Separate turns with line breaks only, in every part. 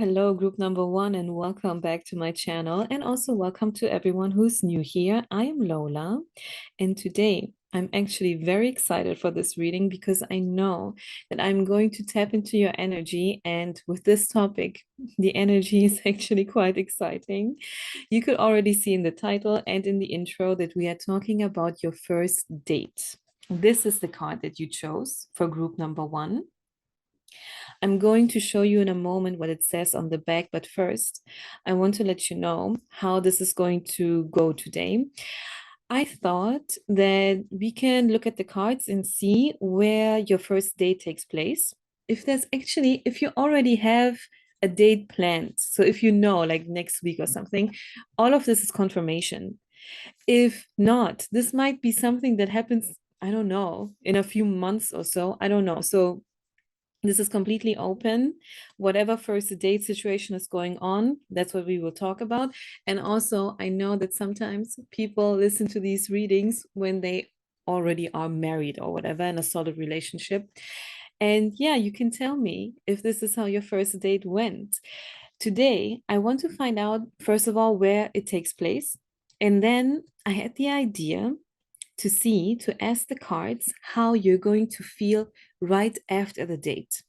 hello, group number one, and welcome back to my channel. And also welcome to everyone who's new here. I am Lola, and today I'm actually very excited for this reading because I know that I'm going to tap into your energy. And with this topic, the energy is actually quite exciting. You could already see in the title and in the intro that we are talking about your first date. This is the card that you chose for group number one. I'm going to show you in a moment what it says on the back, but first, I want to let you know how this is going to go today. I thought that we can look at the cards and see where your first date takes place. If you already have a date planned, so if you know, like next week or something, all of this is confirmation. If not, this might be something that happens, I don't know, in a few months or so. I don't know. So this is completely open. Whatever first date situation is going on, that's what we will talk about. And also, I know that sometimes people listen to these readings when they already are married or whatever in a solid relationship. And yeah, you can tell me if this is how your first date went. Today, I want to find out, first of all, where it takes place. And then I had the idea to ask the cards how you're going to feel right after the date.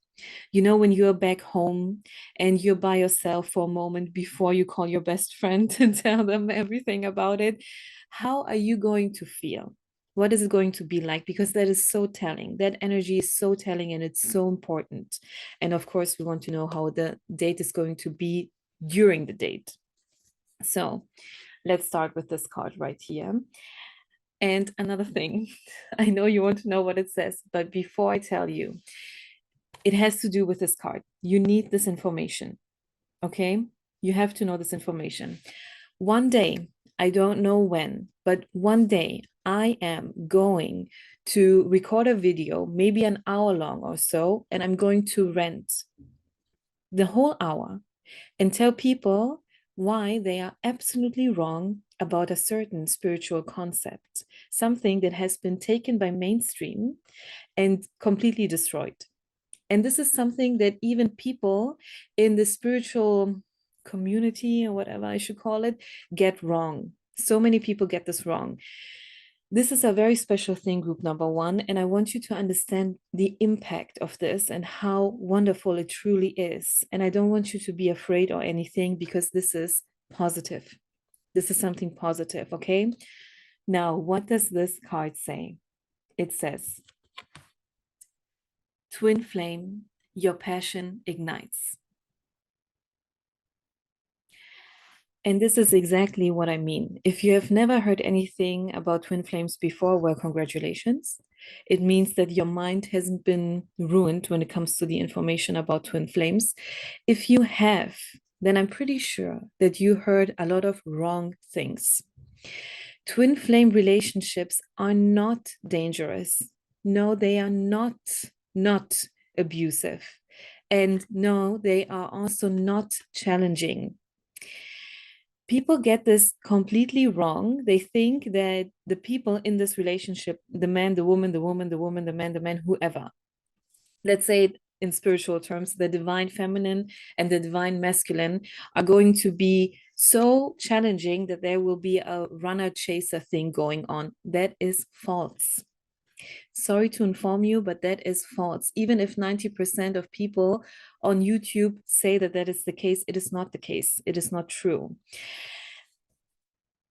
You know, when you're back home and you're by yourself for a moment before you call your best friend and tell them everything about it, how are you going to feel? What is it going to be like? Because that is so telling. That energy is so telling and it's so important. And of course, we want to know how the date is going to be during the date. So let's start with this card right here. And another thing, I know you want to know what it says, but before I tell you, it has to do with this card. You need this information, okay? You have to know this information. One day, I don't know when, but one day I am going to record a video, maybe an hour long or so, and I'm going to rent the whole hour and tell people why they are absolutely wrong about a certain spiritual concept, something that has been taken by mainstream and completely destroyed. And this is something that even people in the spiritual community or whatever I should call it get wrong. So many people get this wrong. This is a very special thing, group number one, and I want you to understand the impact of this and how wonderful it truly is. And I don't want you to be afraid or anything because this is positive. This is something positive, okay? Now, what does this card say? It says, Twin flame, your passion ignites. And this is exactly what I mean. If you have never heard anything about twin flames before, well, congratulations. It means that your mind hasn't been ruined when it comes to the information about twin flames. If you have, then I'm pretty sure that you heard a lot of wrong things. Twin flame relationships are not dangerous. No, they are not abusive. And no, they are also not challenging. People get this completely wrong. They think that the people in this relationship, the man, the woman, the woman, the woman, the man, whoever, let's say it in spiritual terms, the divine feminine and the divine masculine are going to be so challenging that there will be a runner chaser thing going on. That is false. Sorry to inform you, but that is false. Even if 90% of people on YouTube say that that is the case, it is not the case. It is not true.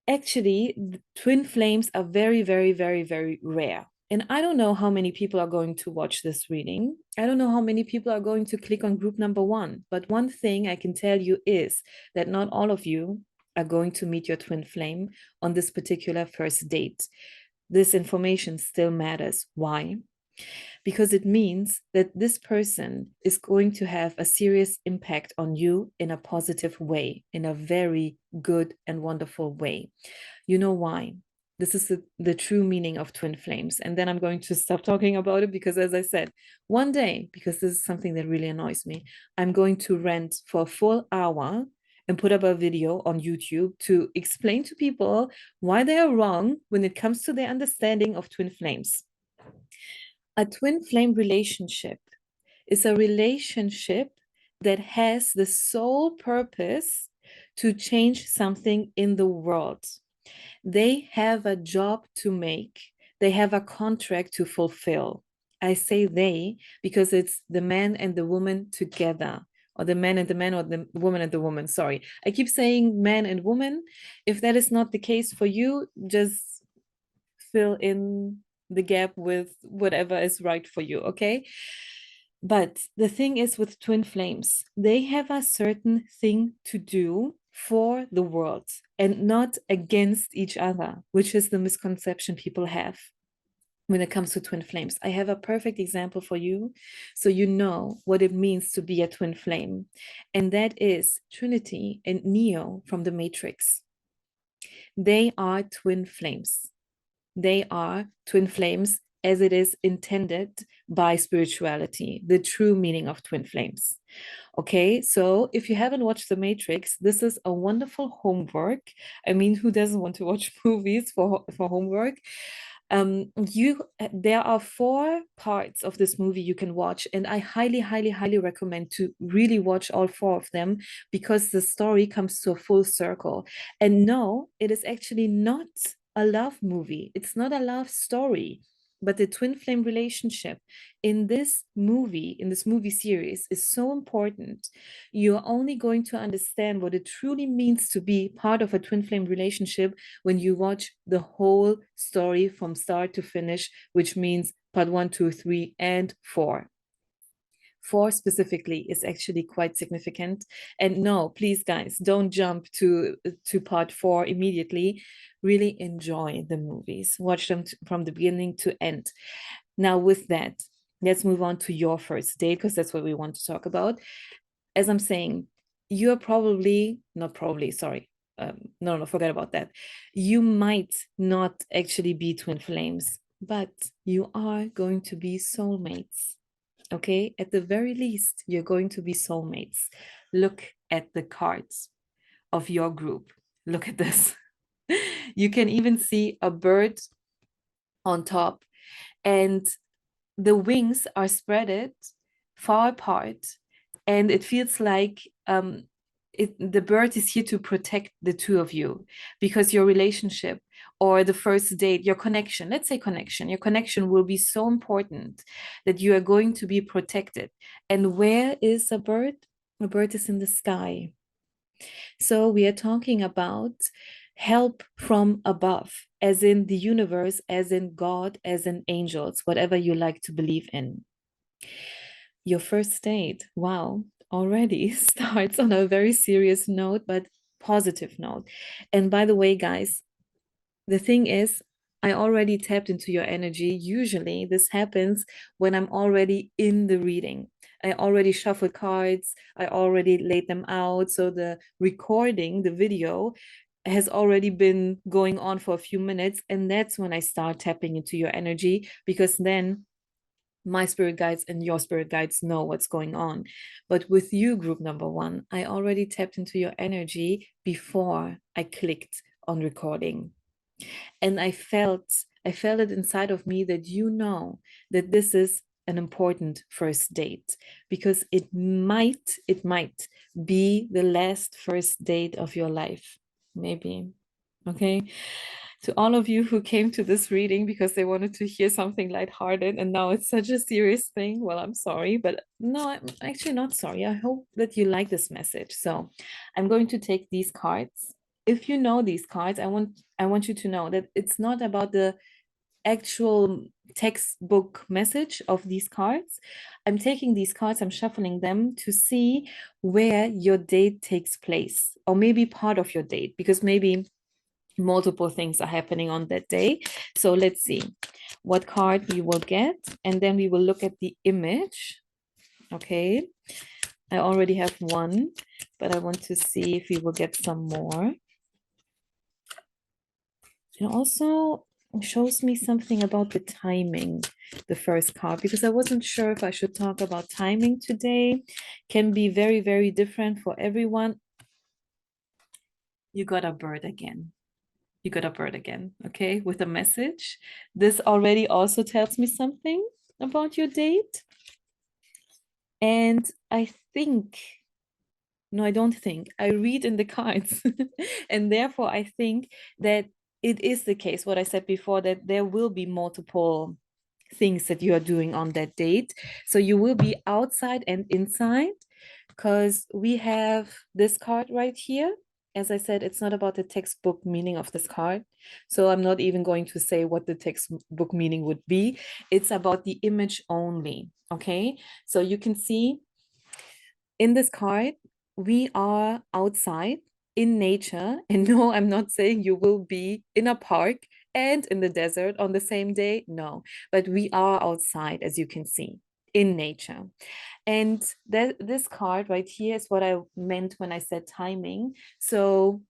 Actually, twin flames are very, very, very, very rare. And I don't know how many people are going to watch this reading. I don't know how many people are going to click on group number one. But one thing I can tell you is that not all of you are going to meet your twin flame on this particular first date. This information still matters. Why? Because it means that this person is going to have a serious impact on you in a positive way, in a very good and wonderful way. You know why? This is the true meaning of twin flames. And then I'm going to stop talking about it because, as I said, one day, because this is something that really annoys me, I'm going to rent for a full hour and put up a video on YouTube to explain to people why they are wrong when it comes to their understanding of twin flames. A twin flame relationship is a relationship that has the sole purpose to change something in the world. They have a job to make. They have a contract to fulfill. I say they because it's the man and the woman together, or the man and the man, or the woman and the woman. Sorry. I keep saying man and woman. If that is not the case for you, just fill in the gap with whatever is right for you, okay? But the thing is with twin flames, they have a certain thing to do for the world and not against each other, which is the misconception people have when it comes to twin flames. I have a perfect example for you so you know what it means to be a twin flame. And that is Trinity and Neo from the Matrix. They are twin flames. They are twin flames as it is intended by spirituality, the true meaning of twin flames. Okay, so if you haven't watched The Matrix, this is a wonderful homework. I mean, who doesn't want to watch movies for homework? There are 4 parts of this movie you can watch, and I highly recommend to really watch all 4 of them, because the story comes to a full circle. And no, it is actually not a love movie. It's not a love story, but the twin flame relationship in this movie series, is so important. You're only going to understand what it truly means to be part of a twin flame relationship when you watch the whole story from start to finish, which means part 1, 2, 3, and 4. 4 specifically is actually quite significant. And no, please guys, don't jump to part 4 immediately. Really enjoy the movies, watch them from the beginning to end. Now with that, let's move on to your first date, because that's what we want to talk about. As I'm saying, you're probably not probably sorry no, forget about that. You might not actually be twin flames, but you are going to be soulmates. Okay, at the very least, you're going to be soulmates. Look at the cards of your group. Look at this. You can even see a bird on top, and the wings are spreaded far apart, and it feels like the bird is here to protect the two of you, because your relationship, or the first date, your connection, let's say connection, your connection will be so important that you are going to be protected. And where is a bird? A bird is in the sky. So we are talking about help from above, as in the universe, as in God, as in angels, whatever you like to believe in. Your first date, wow, already starts on a very serious note, but positive note. And by the way, guys, the thing is, I already tapped into your energy. Usually this happens when I'm already in the reading. I already shuffled cards, I already laid them out. So the recording, the video, has already been going on for a few minutes. And that's when I start tapping into your energy, because then my spirit guides and your spirit guides know what's going on. But with you, group number 1, I already tapped into your energy before I clicked on recording. And I felt it inside of me that you know that this is an important first date, because it might be the last first date of your life, maybe. Okay, to all of you who came to this reading because they wanted to hear something lighthearted and now it's such a serious thing, well, I'm sorry, but no, I'm actually not sorry. I hope that you like this message. So I'm going to take these cards. If you know these cards, I want you to know that it's not about the actual textbook message of these cards. I'm taking these cards, I'm shuffling them to see where your date takes place, or maybe part of your date, because maybe multiple things are happening on that day. So let's see what card you will get, and then we will look at the image. Okay, I already have one, but I want to see if we will get some more. It also shows me something about the timing, the first card, because I wasn't sure if I should talk about timing today. Can be very different for everyone. You got a bird again. You got a bird again, okay, with a message. This already also tells me something about your date. And I think, no, I don't think, I read in the cards. And therefore, I think that it is the case, what I said before, that there will be multiple things that you are doing on that date. So you will be outside and inside, because we have this card right here. As I said, it's not about the textbook meaning of this card. So I'm not even going to say what the textbook meaning would be. It's about the image only. Okay. So you can see in this card, we are outside in nature. And no, I'm not saying you will be in a park and in the desert on the same day. No, but we are outside, as you can see, in nature. And this card right here is what I meant when I said timing. So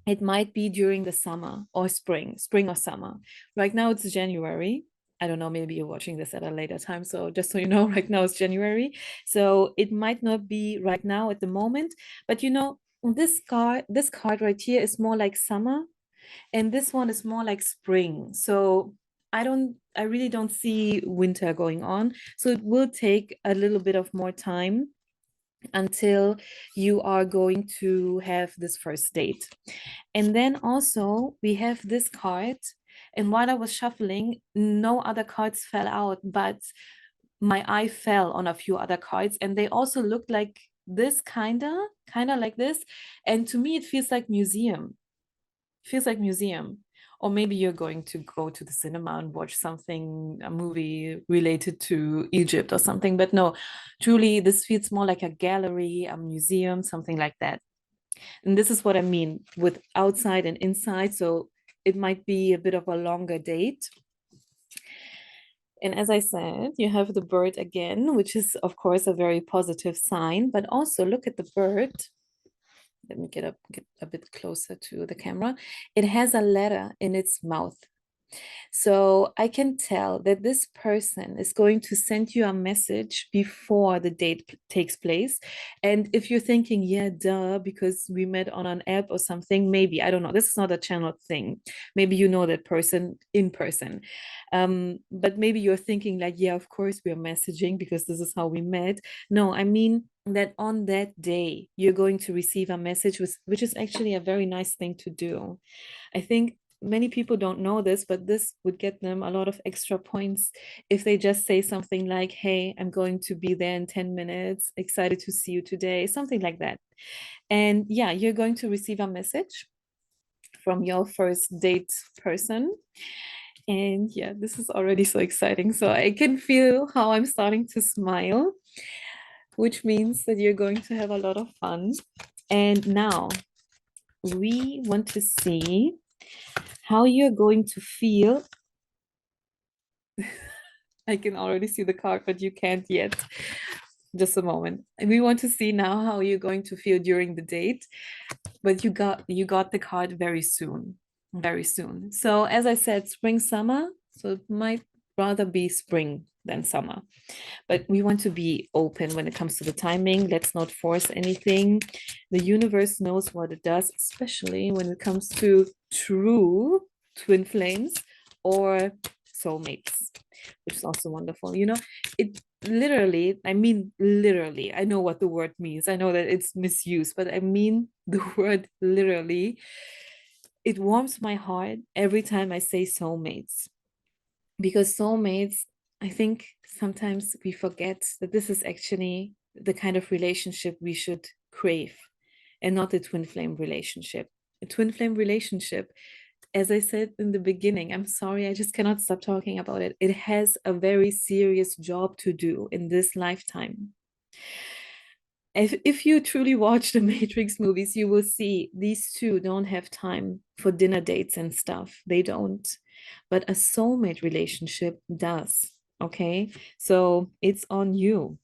it might be during the summer or spring or summer. Right now it's January. I don't know, maybe you're watching this at a later time. So just so you know, right now it's January. So it might not be right now at the moment, but this card right here is more like summer, and this one is more like spring. So I really don't see winter going on. So it will take a little bit of more time until you are going to have this first date. And then also we have this card. And while I was shuffling, no other cards fell out, but my eye fell on a few other cards, and they also looked like this, kind of like this. And to me, it feels like museum. Feels like museum. Or maybe you're going to go to the cinema and watch something, a movie related to Egypt or something. But no, truly, this feels more like a gallery, a museum, something like that. And this is what I mean with outside and inside. So it might be a bit of a longer date. And as I said, you have the bird again, which is, of course, a very positive sign. But also look at the bird. Let me get a bit closer to the camera. It has a letter in its mouth. So I can tell that this person is going to send you a message before the date takes place. And if you're thinking, yeah, duh, because we met on an app or something, maybe, I don't know, this is not a channel thing. Maybe you know that person in person. But maybe you're thinking like, yeah, of course we are messaging because this is how we met. No, I mean that on that day, you're going to receive a message, which is actually a very nice thing to do. I think many people don't know this, but this would get them a lot of extra points if they just say something like, hey, I'm going to be there in 10 minutes, excited to see you today, something like that. And yeah, you're going to receive a message from your first date person. And yeah, this is already so exciting. So I can feel how I'm starting to smile, which means that you're going to have a lot of fun. And now we want to see how you're going to feel. I can already see the card, but you can't yet. Just a moment. And we want to see now how you're going to feel during the date, but you got the card very soon, very soon. So as I said, spring, summer. So it might rather be spring than summer, but we want to be open when it comes to the timing. Let's not force anything. The universe knows what it does, especially when it comes to true twin flames or soulmates, which is also wonderful. It literally, I mean, literally, I know what the word means. I know that it's misused, but I mean the word literally. It warms my heart every time I say soulmates, because soulmates, I think sometimes we forget that this is actually the kind of relationship we should crave, and not a twin flame relationship. A twin flame relationship, as I said in the beginning, I'm sorry, I just cannot stop talking about it. It has a very serious job to do in this lifetime. If you truly watch the Matrix movies, you will see these two don't have time for dinner dates and stuff. They don't. But a soulmate relationship does. Okay. So it's on you.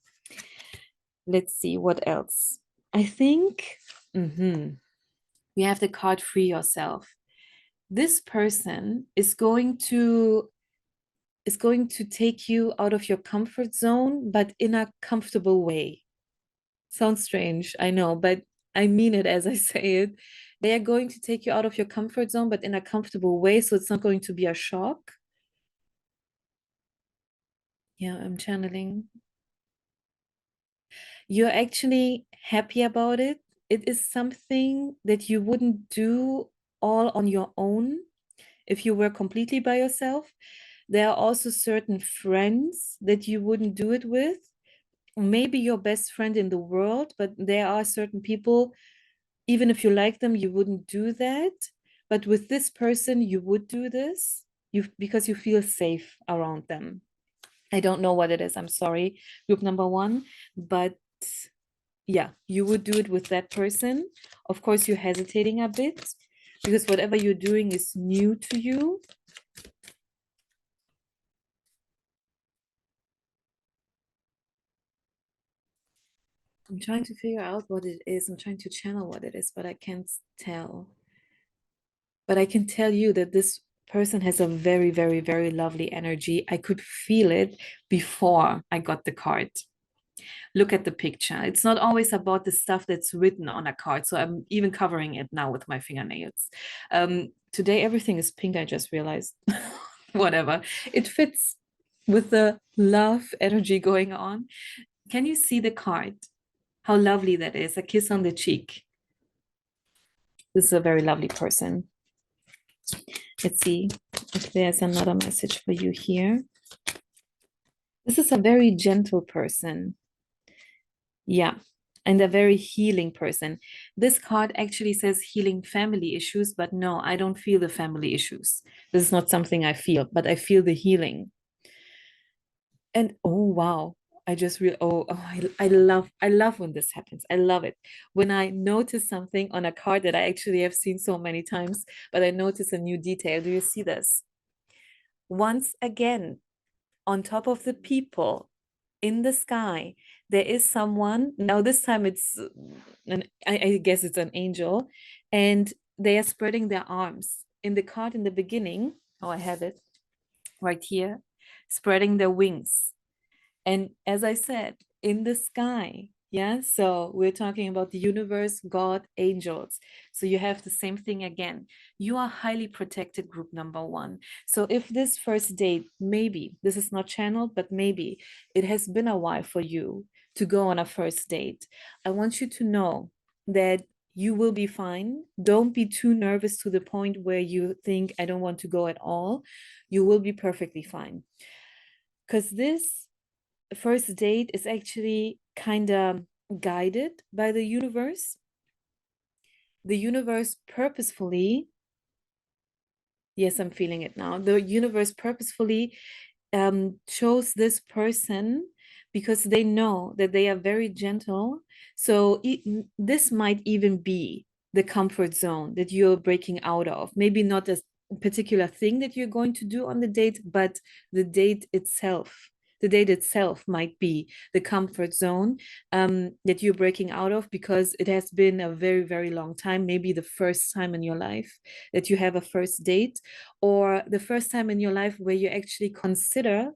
Let's see what else. I think we have the card free yourself. This person is going to take you out of your comfort zone, but in a comfortable way. Sounds strange, I know, but I mean it as I say it. They are going to take you out of your comfort zone, but in a comfortable way, so it's not going to be a shock. Yeah, I'm channeling. You're actually happy about it. It is something that you wouldn't do all on your own if you were completely by yourself. There are also certain friends that you wouldn't do it with. Maybe your best friend in the world, but there are certain people, even if you like them, you wouldn't do that. But with this person, you would do this because you feel safe around them. I don't know what it is. I'm sorry, group number one, but yeah, you would do it with that person. Of course, you're hesitating a bit because whatever you're doing is new to you. I'm trying to figure out what it is. I'm trying to channel what it is, but I can't tell. But I can tell you that this person has a very, very, very lovely energy. I could feel it before I got the card. Look at the picture. It's not always about the stuff that's written on a card. So I'm even covering it now with my fingernails. Today, everything is pink. I just realized. Whatever. It fits with the love energy going on. Can you see the card? How lovely that is. A kiss on the cheek. This is a very lovely person. Let's see if there's another message for you here. This is a very gentle person. Yeah, and a very healing person. This card actually says healing family issues, but no, I don't feel the family issues. This is not something I feel, but I feel the healing. And oh wow, I just real I love when this happens. I love it. When I notice something on a card that I actually have seen so many times, but I notice a new detail. Do you see this? Once again, on top of the people in the sky, there is someone. Now, this time it's, I guess it's an angel, and they are spreading their arms. In the card in the beginning, oh, I have it right here, spreading their wings. And as I said, in the sky, yeah. So we're talking about the universe, God, angels. So you have the same thing again. You are highly protected, group number one. So if this first date, maybe this is not channeled, but maybe it has been a while for you to go on a first date, I want you to know that you will be fine. Don't be too nervous to the point where you think, I don't want to go at all. You will be perfectly fine. Because this first date is actually kind of guided by the universe. The universe purposefully, yes, I'm feeling it now. The universe purposefully chose this person because they know that they are very gentle. So this might even be the comfort zone that you're breaking out of. Maybe not a particular thing that you're going to do on the date, but the date itself. The date itself might be the comfort zone that you're breaking out of because it has been a very, very long time, maybe the first time in your life that you have a first date, or the first time in your life where you actually consider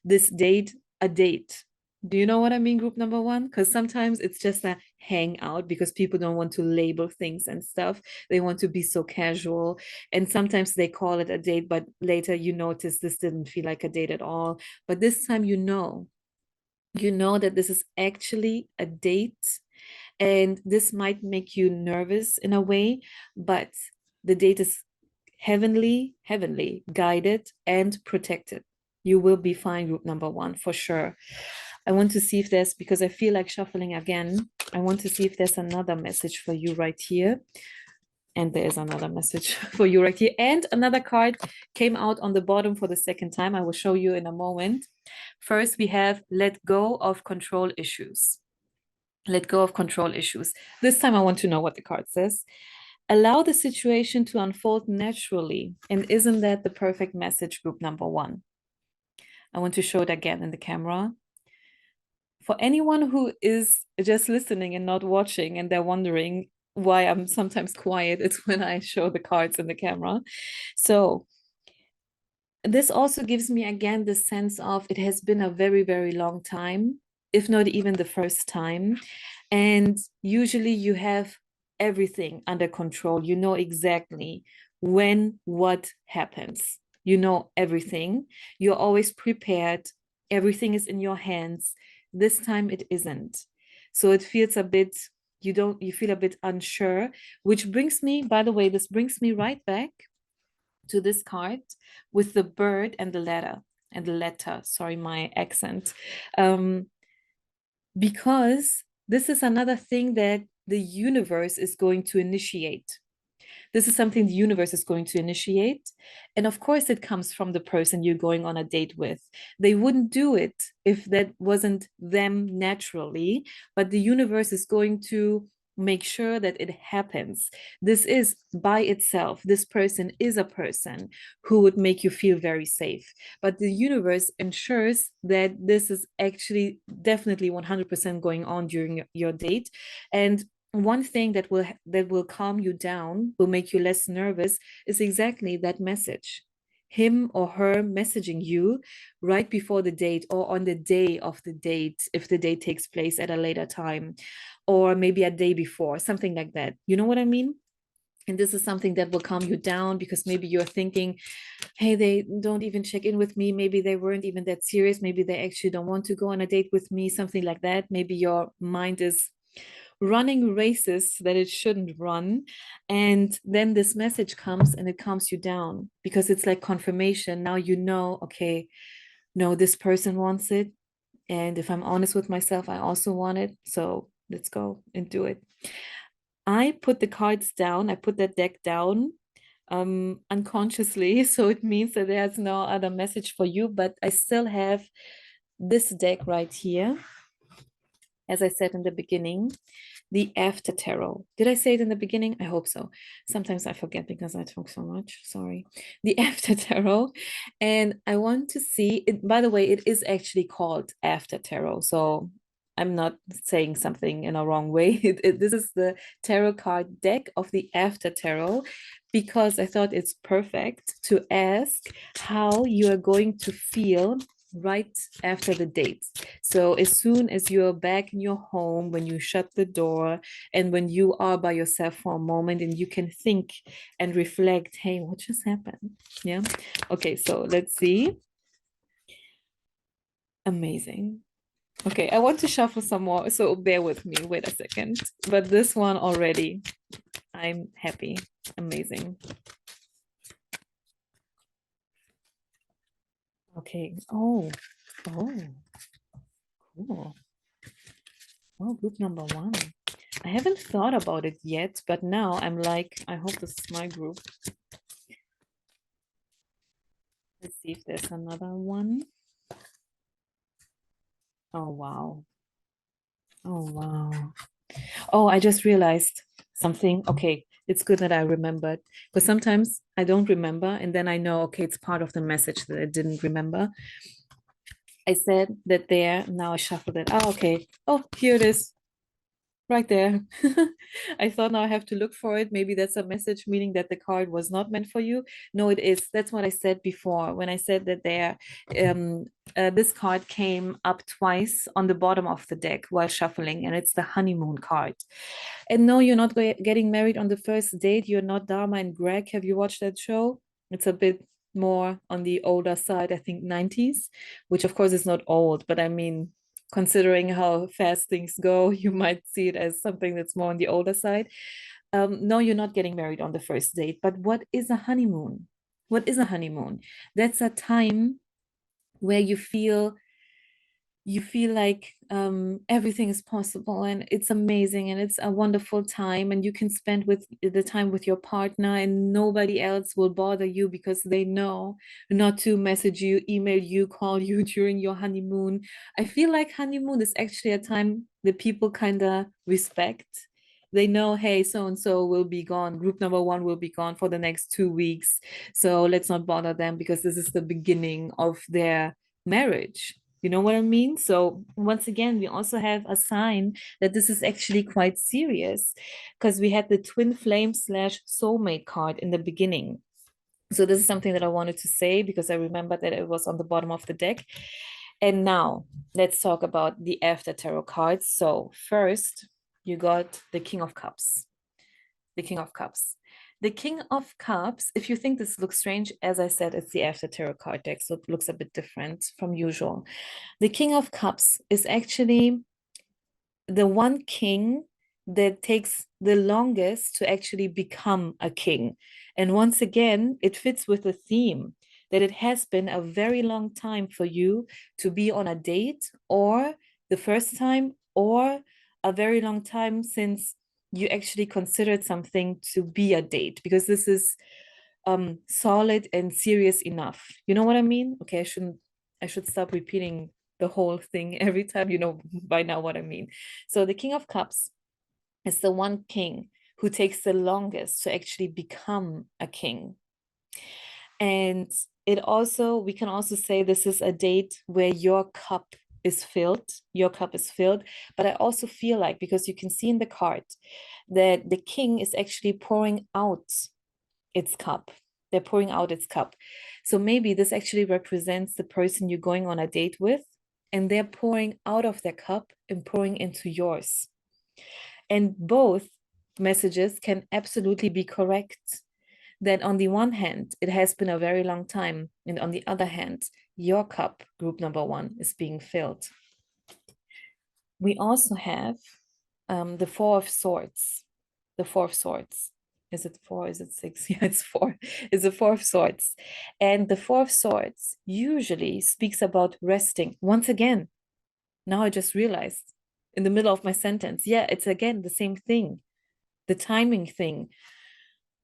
this date a date. Do you know what I mean, group number one? Because sometimes it's just a hangout because people don't want to label things and stuff. They want to be so casual. And sometimes they call it a date, but later you notice this didn't feel like a date at all. But this time you know that this is actually a date. And this might make you nervous in a way, but the date is heavenly guided and protected. You will be fine, group number one, for sure. I want to see if there's, because I feel like shuffling again, I want to see if there's another message for you right here. And there is another message for you right here. And another card came out on the bottom for the second time. I will show you in a moment. First, we have let go of control issues. Let go of control issues. This time I want to know what the card says. Allow the situation to unfold naturally. And isn't that the perfect message, group number one? I want to show it again in the camera. For anyone who is just listening and not watching, and they're wondering why I'm sometimes quiet, it's when I show the cards in the camera. So this also gives me again the sense of it has been a very, very long time, if not even the first time. And usually you have everything under control. You know exactly when what happens. You know everything. You're always prepared. Everything is in your hands. This time it isn't. So it feels a bit, you feel a bit unsure, which brings me, by the way, this brings me right back to this card with the bird and the letter, sorry, my accent. Because this is another thing that the universe is going to initiate. This is something the universe is going to initiate. And of course, it comes from the person you're going on a date with. They wouldn't do it if that wasn't them naturally, but the universe is going to make sure that it happens. This is by itself, this person is a person who would make you feel very safe. But the universe ensures that this is actually definitely 100% going on during your date. And one thing that will calm you down, will make you less nervous, is exactly that message. Him or her messaging you right before the date or on the day of the date, if the date takes place at a later time, or maybe a day before, something like that. You know what I mean? And this is something that will calm you down, because maybe you're thinking, hey, they don't even check in with me. Maybe they weren't even that serious. Maybe they actually don't want to go on a date with me, something like that. Maybe your mind is running races that it shouldn't run. And then this message comes and it calms you down, because it's like confirmation. Now you know, okay, no, this person wants it. And if I'm honest with myself, I also want it. So let's go and do it. I put the cards down, I put that deck down unconsciously. So it means that there's no other message for you, but I still have this deck right here. As I said in the beginning, the After Tarot. Did I say it in the beginning? I hope so. Sometimes I forget because I talk so much. Sorry. The After Tarot. And I want to see it. By the way, it is actually called After Tarot. So I'm not saying something in a wrong way. This is the tarot card deck of the After Tarot, because I thought it's perfect to ask how you are going to feel right after the date. So as soon as you're back in your home, when you shut the door, and when you are by yourself for a moment and you can think and reflect, hey, what just happened? Yeah. Okay, so let's see. Amazing. Okay, I want to shuffle some more, so bear with me. Wait a second. But this one already, I'm happy. Amazing. Okay. Oh, cool. Oh, group number one. I haven't thought about it yet, but now I'm like, I hope this is my group. Let's see if there's another one. Oh, wow. Oh, wow. Oh, I just realized something. Okay, it's good that I remembered, because sometimes I don't remember and then I know, okay, it's part of the message that I didn't remember. I said that there, now I shuffled it. Oh, okay. Oh, here it is. Right there. I thought now I have to look for it. Maybe that's a message meaning that the card was not meant for you. No, it is. That's what I said before when I said that um, this card came up twice on the bottom of the deck while shuffling, and it's the honeymoon card. And no, you're not getting married on the first date. You're not Dharma and Greg. Have you watched that show? It's a bit more on the older side, I think 90s, which of course is not old, but I mean, considering how fast things go, you might see it as something that's more on the older side. No, you're not getting married on the first date, but what is a honeymoon? What is a honeymoon? That's a time where you feel like everything is possible and it's amazing and it's a wonderful time, and you can spend with the time with your partner, and nobody else will bother you because they know not to message you, email you, call you during your honeymoon. I feel like honeymoon is actually a time that people kind of respect. They know, hey, so and so will be gone, group number one will be gone for the next 2 weeks, so let's not bother them because this is the beginning of their marriage. You know what I mean? So once again, we also have a sign that this is actually quite serious, because we had the twin flame slash soulmate card in the beginning. So this is something that I wanted to say because I remember that it was on the bottom of the deck. And now let's talk about the after tarot cards. So first, you got the King of Cups. The King of Cups. The King of Cups, if you think this looks strange, as I said, it's the After Tarot card deck, so it looks a bit different from usual. The King of Cups is actually the one king that takes the longest to actually become a king. And once again, it fits with the theme that it has been a very long time for you to be on a date, or the first time, or a very long time since you actually considered something to be a date, because this is solid and serious enough. You know what I mean? Okay, I should stop repeating the whole thing every time. You know by now what I mean. So the King of Cups is the one king who takes the longest to actually become a king. And we can also say this is a date where your cup is filled. Your cup is filled. But I also feel like, because you can see in the card that the king is actually pouring out its cup. They're pouring out its cup. So maybe this actually represents the person you're going on a date with, and they're pouring out of their cup and pouring into yours. And both messages can absolutely be correct. That on the one hand, it has been a very long time. And on the other hand, your cup, group number one, is being filled. We also have the Four of Swords. The Four of Swords. Is it four? Is it six? Yeah, it's four. It's the Four of Swords. And the Four of Swords usually speaks about resting. Once again, now I just realized in the middle of my sentence. Yeah, it's again the same thing, the timing thing.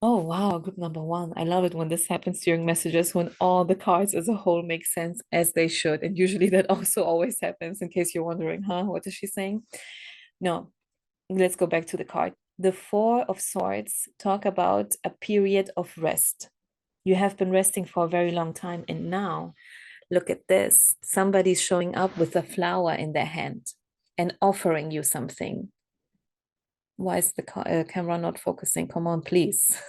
Oh, wow, group number one. I love it when this happens during messages, when all the cards as a whole make sense as they should. And usually that also always happens, in case you're wondering, huh, what is she saying? No, let's go back to the card. The Four of Swords talk about a period of rest. You have been resting for a very long time. And now, look at this. Somebody's showing up with a flower in their hand and offering you something. Why is the camera not focusing? Come on, please.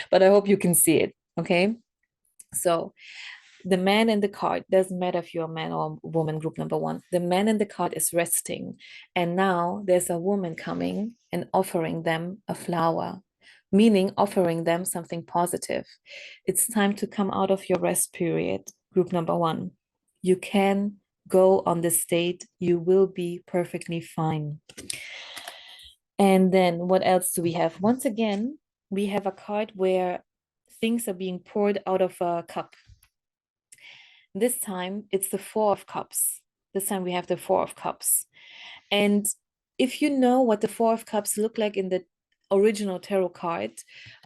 But I hope you can see it, okay? So the man in the card, doesn't matter if you're a man or a woman, group number one, the man in the card is resting. And now there's a woman coming and offering them a flower, meaning offering them something positive. It's time to come out of your rest period, group number one. You can go on this date. You will be perfectly fine. And then what else do we have? Once again, we have a card where things are being poured out of a cup. This time it's the Four of Cups. This time we have the Four of Cups. And if you know what the Four of Cups look like in the original tarot card,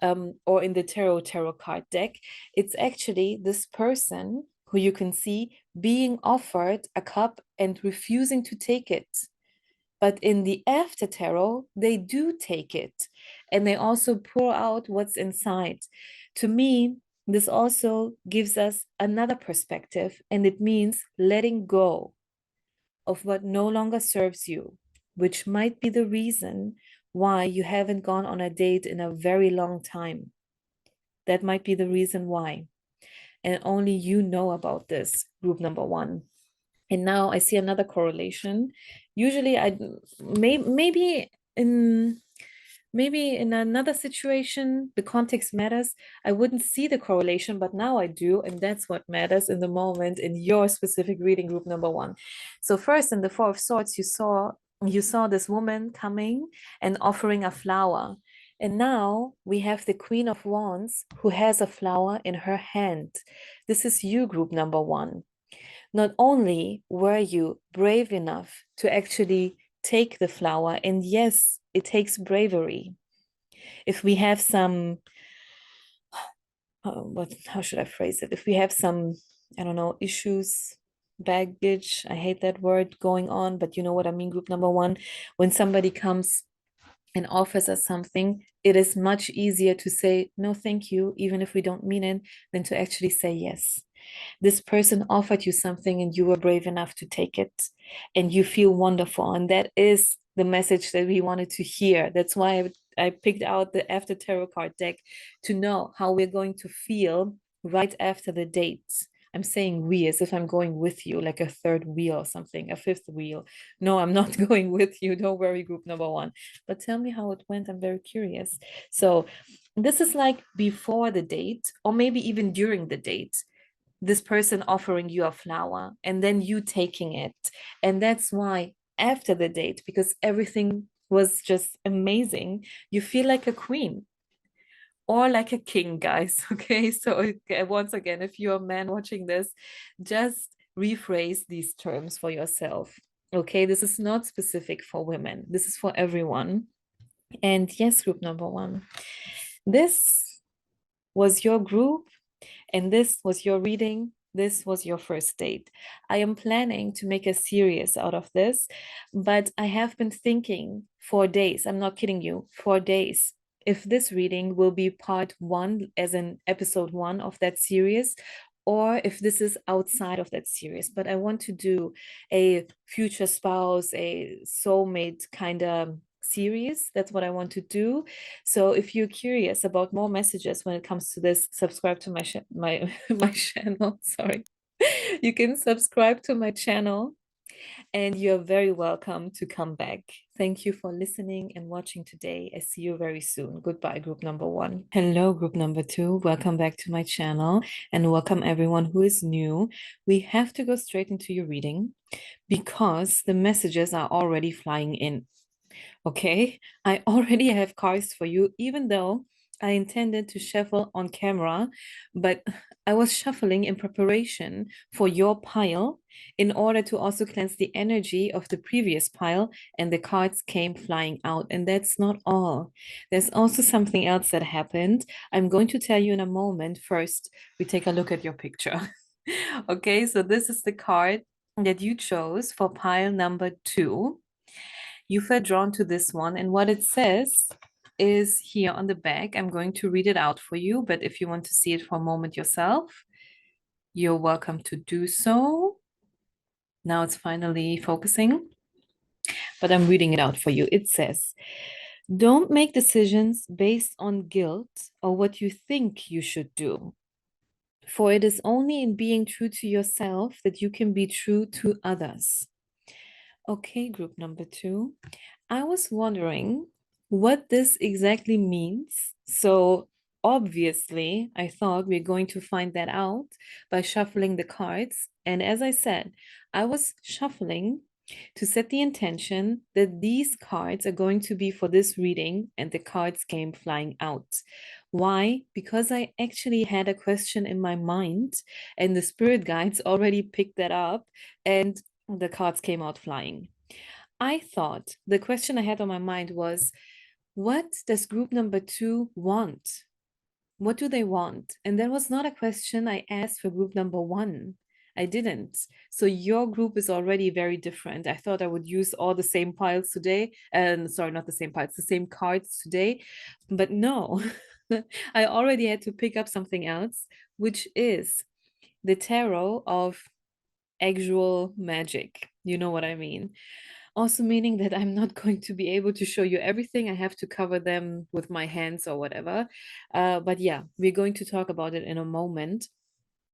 or in the tarot card deck, it's actually this person who you can see being offered a cup and refusing to take it. But in the after tarot, they do take it, and they also pour out what's inside. To me, this also gives us another perspective, and it means letting go of what no longer serves you, which might be the reason why you haven't gone on a date in a very long time. That might be the reason why. And only you know about this, group number one. And now I see another correlation. Usually maybe in another situation the context matters. I wouldn't see the correlation, but now I do, and that's what matters in the moment in your specific reading, group number one. So first, in the Four of Swords, you saw this woman coming and offering a flower. And now we have the Queen of Wands who has a flower in her hand. This is you, group number one. Not only were you brave enough to actually take the flower, and yes, it takes bravery. If we have some, how should I phrase it? If we have some, I don't know, issues, baggage, I hate that word, going on, but you know what I mean, group number one, when somebody comes and offers us something, it is much easier to say, no, thank you, even if we don't mean it, than to actually say yes. This person offered you something and you were brave enough to take it, and you feel wonderful. And that is the message that we wanted to hear. That's why I picked out the After Tarot card deck, to know how we're going to feel right after the date. I'm saying we as if I'm going with you, like a third wheel or something, a fifth wheel. No, I'm not going with you. Don't worry, group number one. But tell me how it went. I'm very curious. So this is like before the date, or maybe even during the date, this person offering you a flower and then you taking it. And that's why after the date, because everything was just amazing, you feel like a queen or like a king, guys. Okay, so once again, if you're a man watching this, just rephrase these terms for yourself. Okay, this is not specific for women, this is for everyone. And yes, group number one, this was your group, and this was your reading. This was your first date. I am planning to make a series out of this, but I have been thinking for days, I'm not kidding you, for days, if this reading will be part one, as in episode one of that series, or if this is outside of that series. But I want to do a future spouse, a soulmate kind of series. That's what I want to do. So if you're curious about more messages when it comes to this, subscribe to my my channel. Sorry. You can subscribe to my channel, and you're very welcome to come back. Thank you for listening and watching today. I see you very soon. Goodbye, group number one. Hello, group number two. Welcome back to my channel, and welcome everyone who is new. We have to go straight into your reading because the messages are already flying in. Okay, I already have cards for you, even though I intended to shuffle on camera, but I was shuffling in preparation for your pile in order to also cleanse the energy of the previous pile, and the cards came flying out. And that's not all. There's also something else that happened. I'm going to tell you in a moment. First, we take a look at your picture. Okay, so this is the card that you chose for pile number two. You felt drawn to this one, and what it says is here on the back. I'm going to read it out for you, but if you want to see it for a moment yourself, you're welcome to do so. Now it's finally focusing, but I'm reading it out for you. It says, don't make decisions based on guilt or what you think you should do, for it is only in being true to yourself that you can be true to others. Okay, group number two. I was wondering what this exactly means. So obviously, I thought we're going to find that out by shuffling the cards. And as I said, I was shuffling to set the intention that these cards are going to be for this reading, and the cards came flying out. Why? Because I actually had a question in my mind, and the spirit guides already picked that up, and the cards came out flying. I thought the question I had on my mind was, what does group number two want? What do they want? And that was not a question I asked for group number one. I didn't. So your group is already very different. I thought I would use all the same piles today. And sorry, not the same piles, the same cards today. But no, I already had to pick up something else, which is the tarot of actual magic. You know what I mean? Also meaning that I'm not going to be able to show you everything. I have to cover them with my hands or whatever. But yeah, we're going to talk about it in a moment,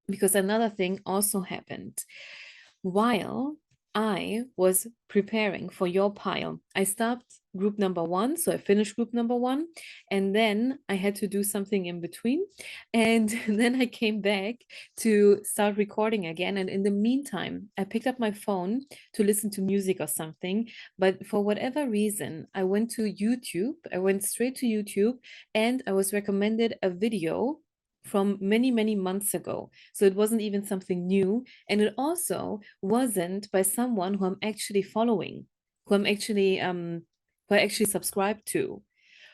because another thing also happened. While I was preparing for your pile, I stopped group number one. So I finished group number one, and then I had to do something in between. And then I came back to start recording again. And in the meantime, I picked up my phone to listen to music or something. But for whatever reason, I went to YouTube. I went straight to YouTube, and I was recommended a video from many, many months ago. So it wasn't even something new. And it also wasn't by someone who I'm actually following, who I'm actually who I actually subscribe to.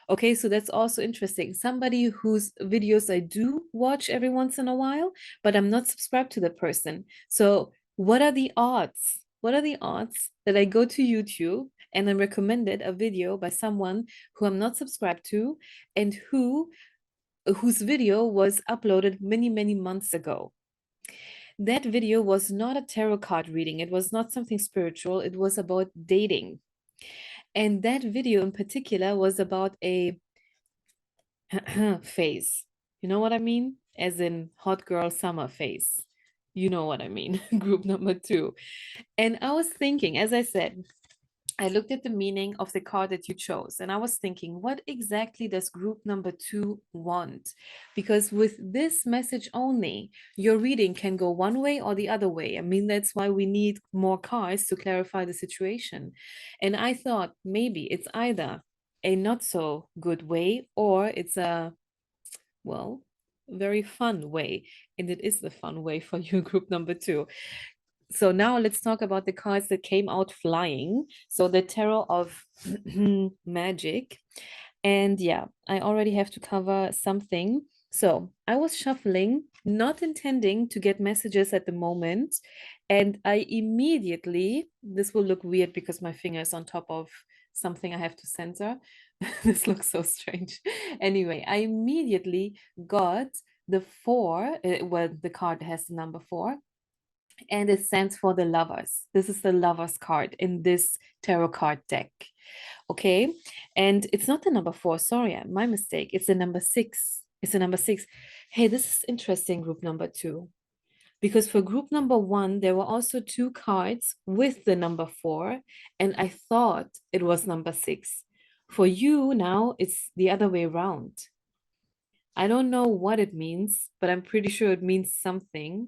Okay, so that's also interesting. Somebody whose videos I do watch every once in a while, but I'm not subscribed to the person. So what are the odds? What are the odds that I go to YouTube and I'm recommended a video by someone who I'm not subscribed to, and whose video was uploaded many, many months ago? That video was not a tarot card reading. It was not something spiritual. It was about dating. And that video in particular was about a phase. You know what I mean? As in hot girl summer phase. You know what I mean? Group number two. And I was thinking, as I said, I looked at the meaning of the card that you chose, and I was thinking, what exactly does group number 2 want? Because with this message only, your reading can go one way or the other way. I mean, that's why we need more cards to clarify the situation. And I thought maybe it's either a not so good way or it's a, well, very fun way. And it is the fun way for you, group number 2. So now let's talk about the cards that came out flying. So the Tarot of Magic. And yeah, I already have to cover something. So I was shuffling, not intending to get messages at the moment. And I immediately, this will look weird because my finger is on top of something I have to censor. This looks so strange. Anyway, I immediately got the 4, well, the card has the number 4, and it stands for the lovers. This is the lovers card in this tarot card deck. Okay. And it's not the number 4. Sorry, my mistake. It's the number 6. It's the number 6. Hey, this is interesting, group number 2. Because for group number 1, there were also 2 cards with the number 4. And I thought it was number 6. For you now, it's the other way around. I don't know what it means, but I'm pretty sure it means something.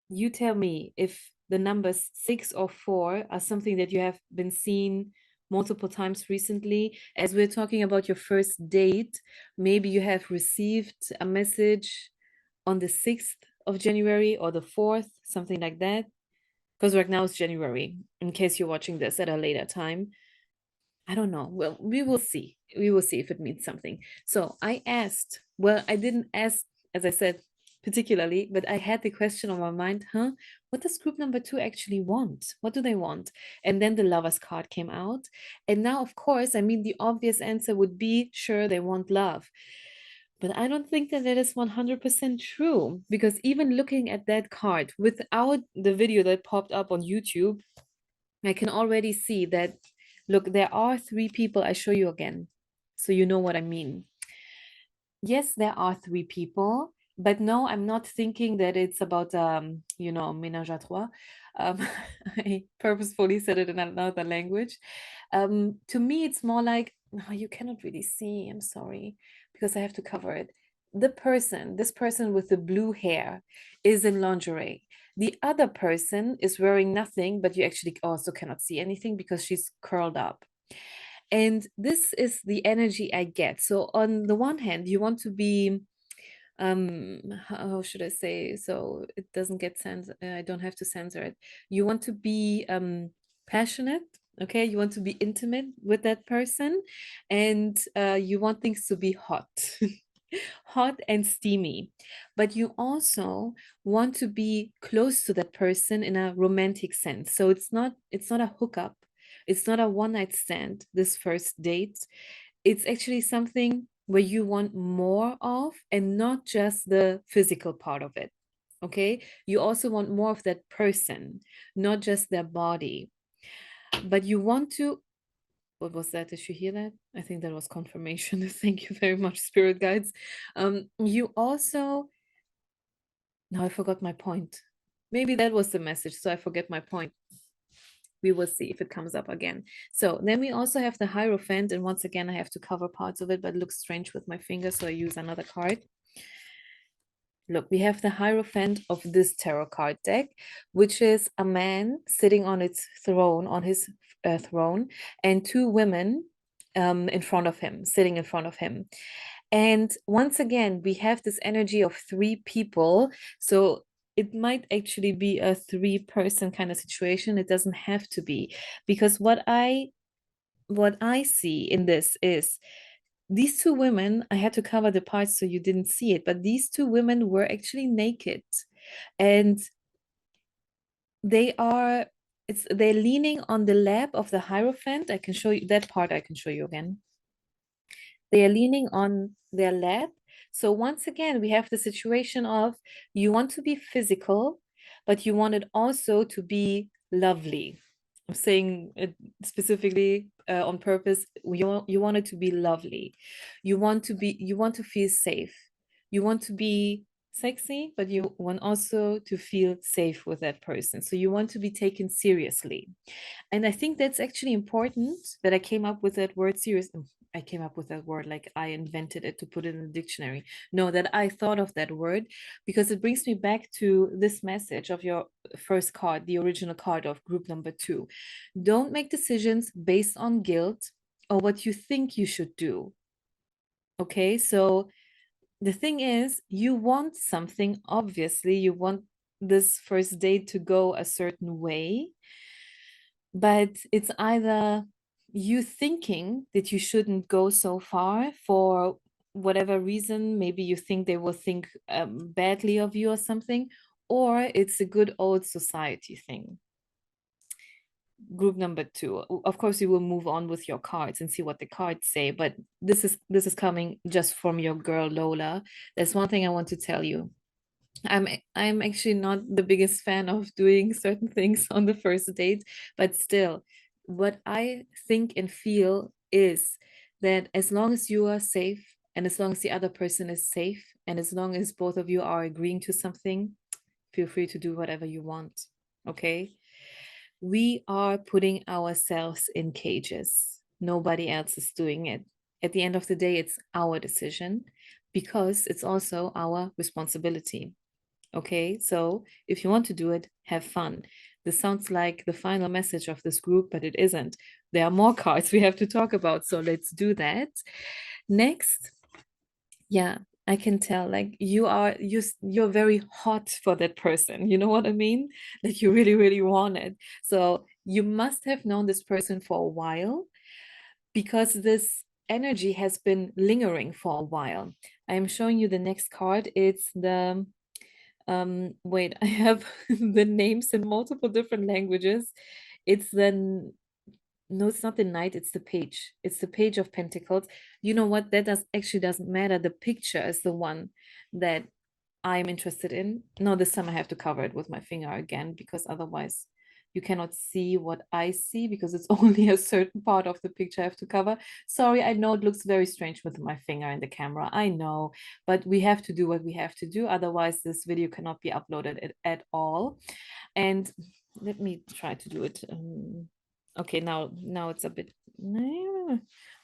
You tell me if the numbers 6 or 4 are something that you have been seeing multiple times recently. As we're talking about your first date, maybe you have received a message on the 6th of January or the 4th, something like that. Because right now it's January, in case you're watching this at a later time. I don't know. Well, we will see. We will see if it means something. So I asked, well, I didn't ask, as I said, particularly, but I had the question on my mind, what does group number 2 actually want? What do they want? And then the lovers card came out. And now, of course, I mean, the obvious answer would be, sure, they want love. But I don't think that that is 100% true, because even looking at that card without the video that popped up on YouTube, I can already see that, look, there are 3 people. I show you again, so you know what I mean. Yes, there are 3 people, but no, I'm not thinking that it's about, ménage à trois. Um, I purposefully said it in another language. To me, it's more like, no, you cannot really see. I'm sorry, because I have to cover it. This person with the blue hair is in lingerie. The other person is wearing nothing, but you actually also cannot see anything because she's curled up. And this is the energy I get. So on the one hand, you want to be, how should I say, so it doesn't get censored, I don't have to censor it. You want to be passionate, okay? You want to be intimate with that person, and you want things to be hot. Hot and steamy, but you also want to be close to that person in a romantic sense. So it's not a hookup, it's not a one night stand, this first date. It's actually something where you want more of, and not just the physical part of it. Okay, you also want more of that person, not just their body. But you want to, what was that? Did you hear that? I think that was confirmation. Thank you very much, spirit guides. You also, now I forgot my point. Maybe that was the message, so I forget my point. We will see if it comes up again. So then we also have the Hierophant, and once again, I have to cover parts of it, but it looks strange with my finger, so I use another card. Look, we have the Hierophant of this tarot card deck, which is a man sitting on its throne, on his throne, and 2 women in front of him, sitting in front of him. And once again, we have this energy of 3 people. So it might actually be a 3-person kind of situation. It doesn't have to be, because what I see in this is these 2 women. I had to cover the parts so you didn't see it, but these 2 women were actually naked, and they're leaning on the lap of the Hierophant. I can show you that part. I can show you again. They are leaning on their lap. So once again, we have the situation of, you want to be physical, but you want it also to be lovely. I'm saying it specifically on purpose. You want it to be lovely. You want to feel safe. You want to be sexy, but you want also to feel safe with that person. So you want to be taken seriously. And I think that's actually important that I came up with that word serious. I came up with that word like I invented it to put it in the dictionary. No, that I thought of that word because it brings me back to this message of your first card, the original card of group number 2. Don't make decisions based on guilt or what you think you should do. Okay, so the thing is, you want something, obviously, you want this first date to go a certain way, but it's either you thinking that you shouldn't go so far for whatever reason, maybe you think they will think badly of you or something, or it's a good old society thing. Group number 2, of course you will move on with your cards and see what the cards say, but this is coming just from your girl Lola. There's one thing I want to tell you. I'm actually not the biggest fan of doing certain things on the first date, but still, what I think and feel is that as long as you are safe and as long as the other person is safe and as long as both of you are agreeing to something, feel free to do whatever you want. Okay? We are putting ourselves in cages. Nobody else is doing it. At the end of the day, it's our decision because it's also our responsibility. Okay, so if you want to do it, have fun. This sounds like the final message of this group, but it isn't. There are more cards we have to talk about, so let's do that. Next, yeah, I can tell like you're very hot for that person. You know what I mean? Like you really, really want it. So you must have known this person for a while because this energy has been lingering for a while. I'm showing you the next card. It's the wait, I have the names in multiple different languages. It's the no, it's not the knight, it's the page. It's the page of pentacles. You know what? That doesn't matter. The picture is the one that I'm interested in. No, this time I have to cover it with my finger again because otherwise you cannot see what I see because it's only a certain part of the picture I have to cover. Sorry, I know it looks very strange with my finger in the camera. I know, but we have to do what we have to do. Otherwise, this video cannot be uploaded at all. And let me try to do it. Okay, now it's a bit.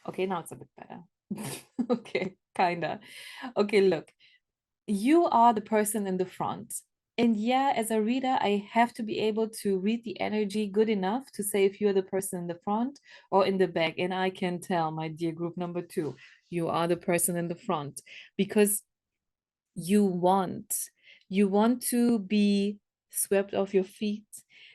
Okay, now it's a bit better. Okay, kinda. Okay, look, you are the person in the front. And yeah, as a reader, I have to be able to read the energy good enough to say if you're the person in the front or in the back. And I can tell, my dear group number 2, you are the person in the front because you want you want to be swept off your feet.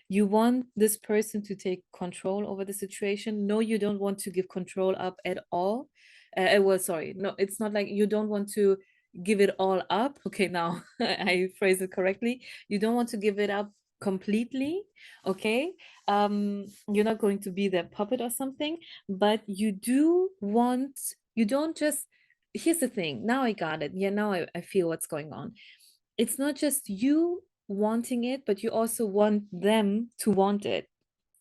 You want this person to take control over the situation. No, you don't want to give control up at all. Well, sorry, no, it's not like you don't want to give it all up. Okay, now I phrase it correctly. You don't want to give it up completely. Okay, you're not going to be their puppet or something, but you don't just here's the thing. Now I got it. Yeah, now I feel what's going on. It's not just you wanting it, but you also want them to want it.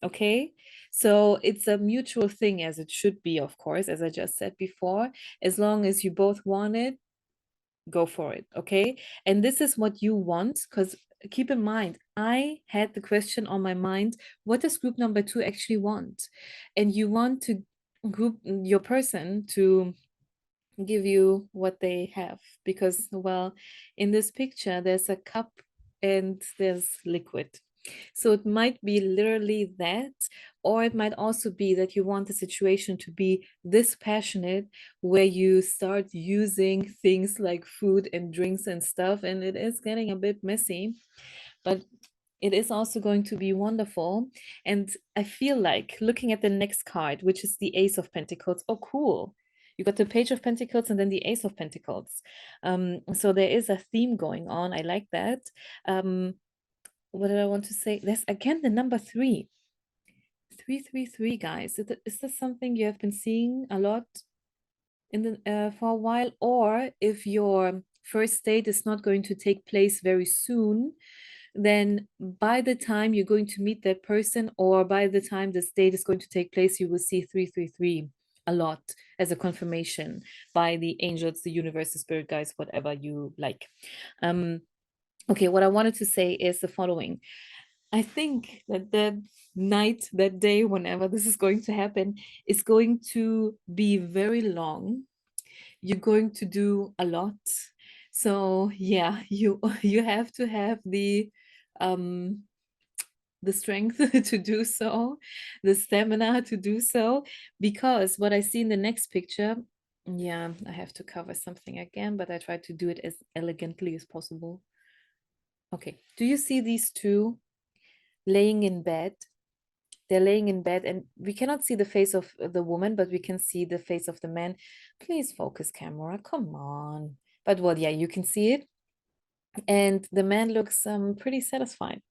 Okay. So it's a mutual thing, as it should be, of course, as I just said before. As long as you both want it, go for it. Okay. And this is what you want, because keep in mind, I had the question on my mind, what does group number 2 actually want? And you want to group your person to give you what they have because well in this picture there's a cup and there's liquid, so it might be literally that, or it might also be that you want the situation to be this passionate where you start using things like food and drinks and stuff, and it is getting a bit messy, but it is also going to be wonderful. And I feel like looking at the next card, which is the Ace of Pentacles. Oh, cool. You got the Page of Pentacles and then the Ace of Pentacles. So there is a theme going on. I like that. What did I want to say? There's again the number 3. 333, guys. Is this something you have been seeing a lot in the for a while? Or if your first date is not going to take place very soon, then by the time you're going to meet that person or by the time this date is going to take place, you will see 333 a lot as a confirmation by the angels, the universe, the spirit guides, whatever you like. Okay, what I wanted to say is the following. I think that that night, that day, whenever this is going to happen, is going to be very long. You're going to do a lot. So yeah, you have to have um the strength to do so, the stamina to do so, because what I see in the next picture, yeah, I have to cover something again, but I try to do it as elegantly as possible. Okay, do you see these two laying in bed? They're laying in bed, and we cannot see the face of the woman, but we can see the face of the man. Please focus, camera. Come on. But well, yeah, you can see it. And the man looks pretty satisfied,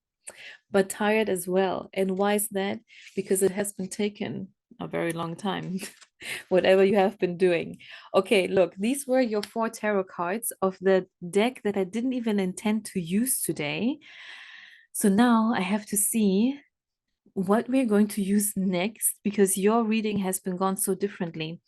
but tired as well. And why is that? Because it has been taken a very long time, whatever you have been doing. Okay, look, these were your 4 tarot cards of the deck that I didn't even intend to use today. So now I have to see what we're going to use next, because your reading has been gone so differently.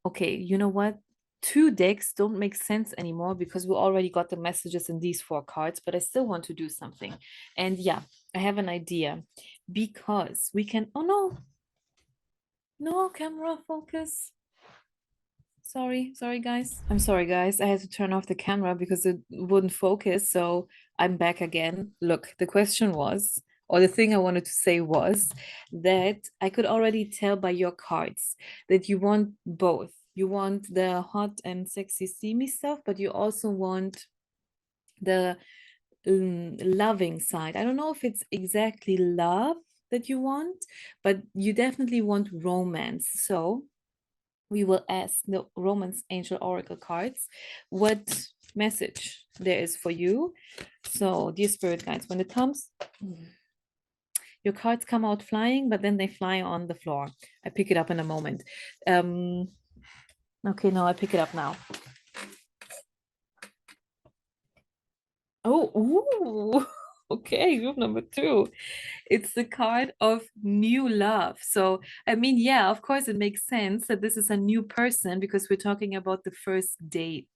Okay, you know what? 2 decks don't make sense anymore because we already got the messages in these 4 cards, but I still want to do something. And yeah, I have an idea, because we can, oh no, no, camera focus. Sorry, guys. I'm sorry, guys. I had to turn off the camera because it wouldn't focus. So I'm back again. Look, the question was, or the thing I wanted to say was that I could already tell by your cards that you want both. You want the hot and sexy, steamy stuff, but you also want the loving side. I don't know if it's exactly love that you want, but you definitely want romance. So we will ask the Romance Angel Oracle cards what message there is for you. So, dear spirit guides, when it comes, your cards come out flying, but then they fly on the floor. I pick it up in a moment. Okay, no, I pick it up now. Oh, ooh. Okay, group number 2. It's the card of new love. So, I mean, yeah, of course, it makes sense that this is a new person because we're talking about the first date.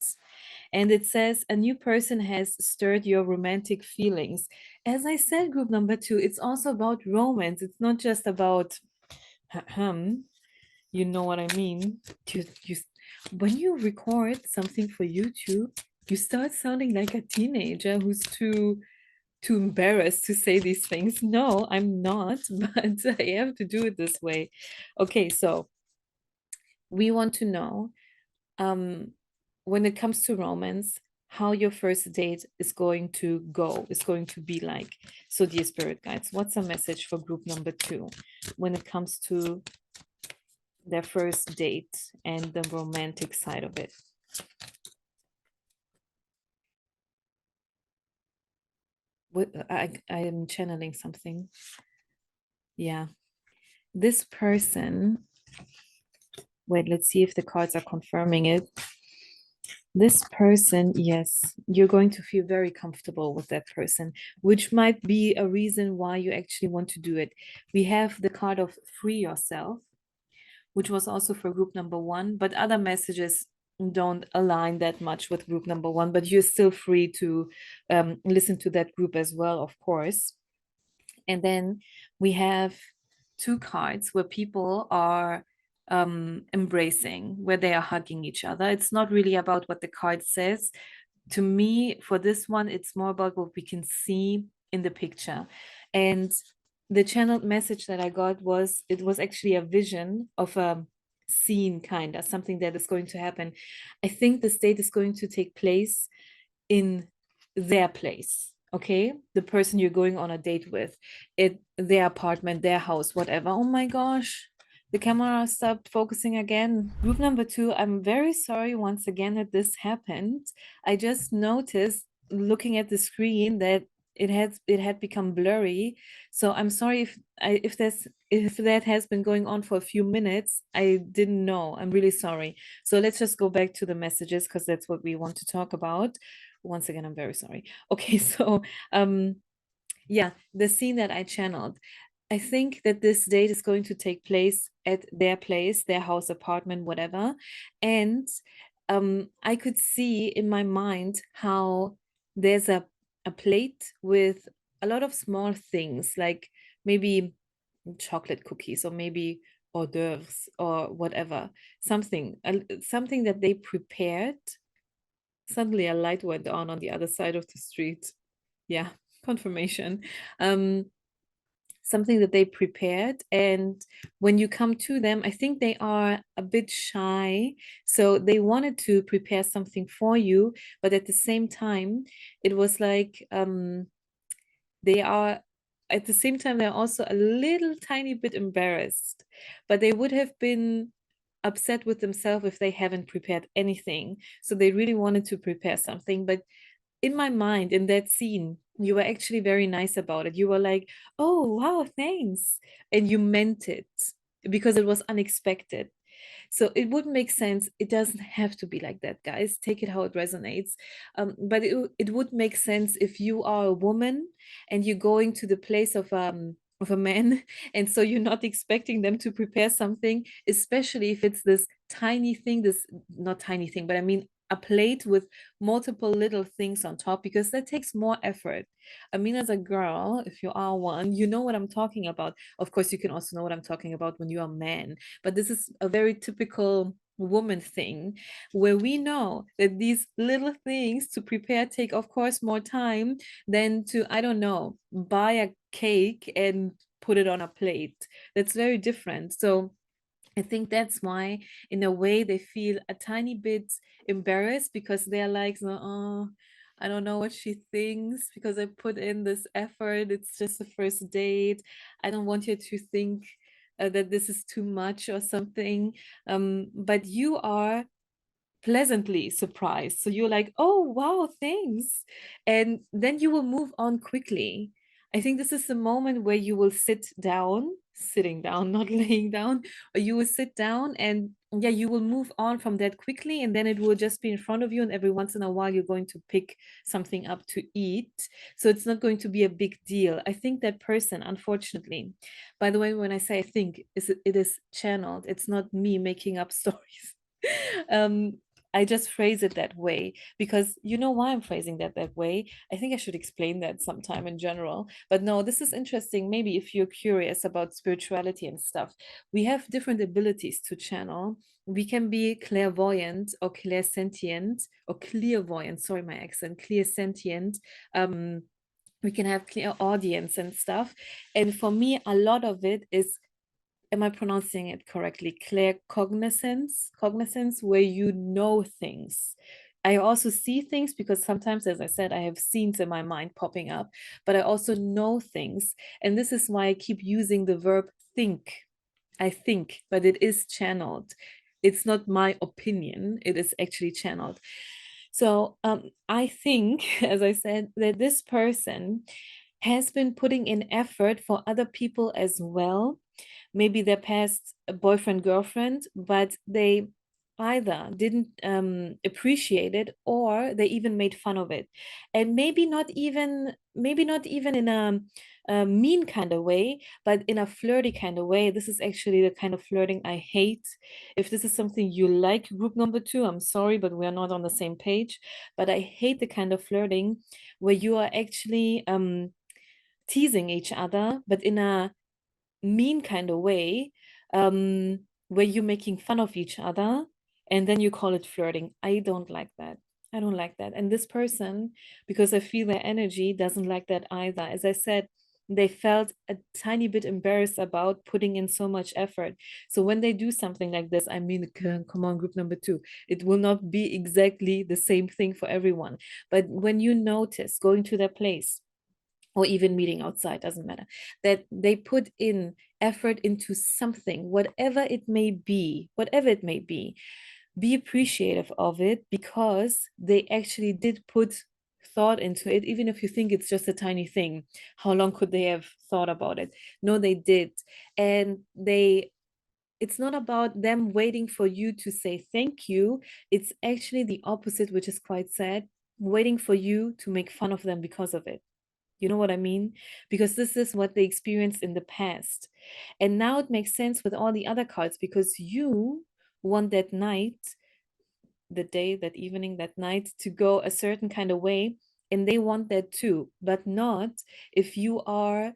And it says a new person has stirred your romantic feelings. As I said, group number 2, it's also about romance. It's not just about, you know what I mean? You, when you record something for YouTube, you start sounding like a teenager who's too embarrassed to say these things. No, I'm not, but I have to do it this way. Okay, so we want to know, um, when it comes to romance, how your first date is going to go, is going to be like. So, dear spirit guides, what's a message for group number 2 when it comes to their first date and the romantic side of it? I am channeling something. Yeah. This person, wait, let's see if the cards are confirming it. This person, yes, you're going to feel very comfortable with that person, which might be a reason why you actually want to do it. We have the card of free yourself, which was also for group number 1, but other messages don't align that much with group number 1, but you're still free to listen to that group as well, of course. And then we have 2 cards where people are embracing, where they are hugging each other. It's not really about what the card says. To me, for this one, it's more about what we can see in the picture. And the channeled message that I got was, it was actually a vision of a scene, kind of something that is going to happen. I think the state is going to take place in their place. Okay, the person you're going on a date with, their apartment, their house, whatever. Oh my gosh, the camera stopped focusing again. Group number 2, I'm very sorry once again that this happened. I just noticed looking at the screen that it had become blurry. So I'm sorry if that has been going on for a few minutes. I didn't know. I'm really sorry. So let's just go back to the messages because that's what we want to talk about. Once again, I'm very sorry. Okay, so yeah, the scene that I channeled, I think that this date is going to take place at their place, their house, apartment, whatever. And I could see in my mind how there's a plate with a lot of small things, like maybe chocolate cookies or maybe hors d'oeuvres or whatever, something that they prepared. Suddenly a light went on the other side of the street. Yeah, confirmation. Um, something that they prepared, and when you come to them, I think they are a bit shy, so they wanted to prepare something for you, but at the same time it was like they are at the same time they're also a little tiny bit embarrassed, but they would have been upset with themselves if they haven't prepared anything, so they really wanted to prepare something. But in my mind, in that scene, you were actually very nice about it. You were like, oh, wow, thanks. And you meant it because it was unexpected. So it would make sense. It doesn't have to be like that, guys. Take it how it resonates. But it would make sense if you are a woman and you're going to the place of a man, and so you're not expecting them to prepare something, especially if it's this tiny thing, this not tiny thing, but I mean a plate with multiple little things on top, because that takes more effort. I mean, as a girl, if you are one, you know what I'm talking about. Of course, you can also know what I'm talking about when you are a man, but this is a very typical woman thing, where we know that these little things to prepare take, of course, more time than to, I don't know, buy a cake and put it on a plate. That's very different. So I think that's why, in a way, they feel a tiny bit embarrassed, because they're like, oh, I don't know what she thinks because I put in this effort. It's just a first date. I don't want you to think that this is too much or something. But you are pleasantly surprised. So you're like, oh, wow, thanks. And then you will move on quickly. I think this is the moment where you will sit down, sitting down, not laying down, or you will sit down and yeah, you will move on from that quickly. And then it will just be in front of you. And every once in a while, you're going to pick something up to eat. So it's not going to be a big deal. I think that person, unfortunately, by the way, when I say I think, it is channeled, it's not me making up stories. um I just phrase it that way because you know why I'm phrasing that way. I think I should explain that sometime in general. But no, this is interesting. Maybe if you're curious about spirituality and stuff, we have different abilities to channel. We can be clairvoyant or clairsentient or clairvoyant. Sorry, my accent. Clairsentient. We can have clear audience and stuff. And for me, a lot of it is, am I pronouncing it correctly? Clear cognizance, where you know things. I also see things because sometimes, as I said, I have scenes in my mind popping up, but I also know things. And this is why I keep using the verb think. I think, but it is channeled. It's not my opinion, it is actually channeled. So I think, as I said, that this person has been putting in effort for other people as well, maybe their past boyfriend, girlfriend, but they either didn't appreciate it or they even made fun of it. And maybe not even in a mean kind of way, but in a flirty kind of way. This is actually the kind of flirting I hate. If this is something you like, group number two, I'm sorry, but we're not on the same page. But I hate the kind of flirting where you are actually teasing each other, but in a mean kind of way, where you're making fun of each other and then you call it flirting. I don't like that. I don't like that. And this person, because I feel their energy, doesn't like that either. As I said, they felt a tiny bit embarrassed about putting in so much effort. So when they do something like this, I mean, come on, group number two, it will not be exactly the same thing for everyone. But when you notice going to their place, or even meeting outside, doesn't matter, that they put in effort into something, whatever it may be appreciative of it, because they actually did put thought into it. Even if you think it's just a tiny thing, how long could they have thought about it? No, they did. And it's not about them waiting for you to say thank you. It's actually the opposite, which is quite sad, waiting for you to make fun of them because of it. You know what I mean? Because this is what they experienced in the past. And now it makes sense with all the other cards because you want that night, the day, that evening, that night to go a certain kind of way. And they want that too, but not if you are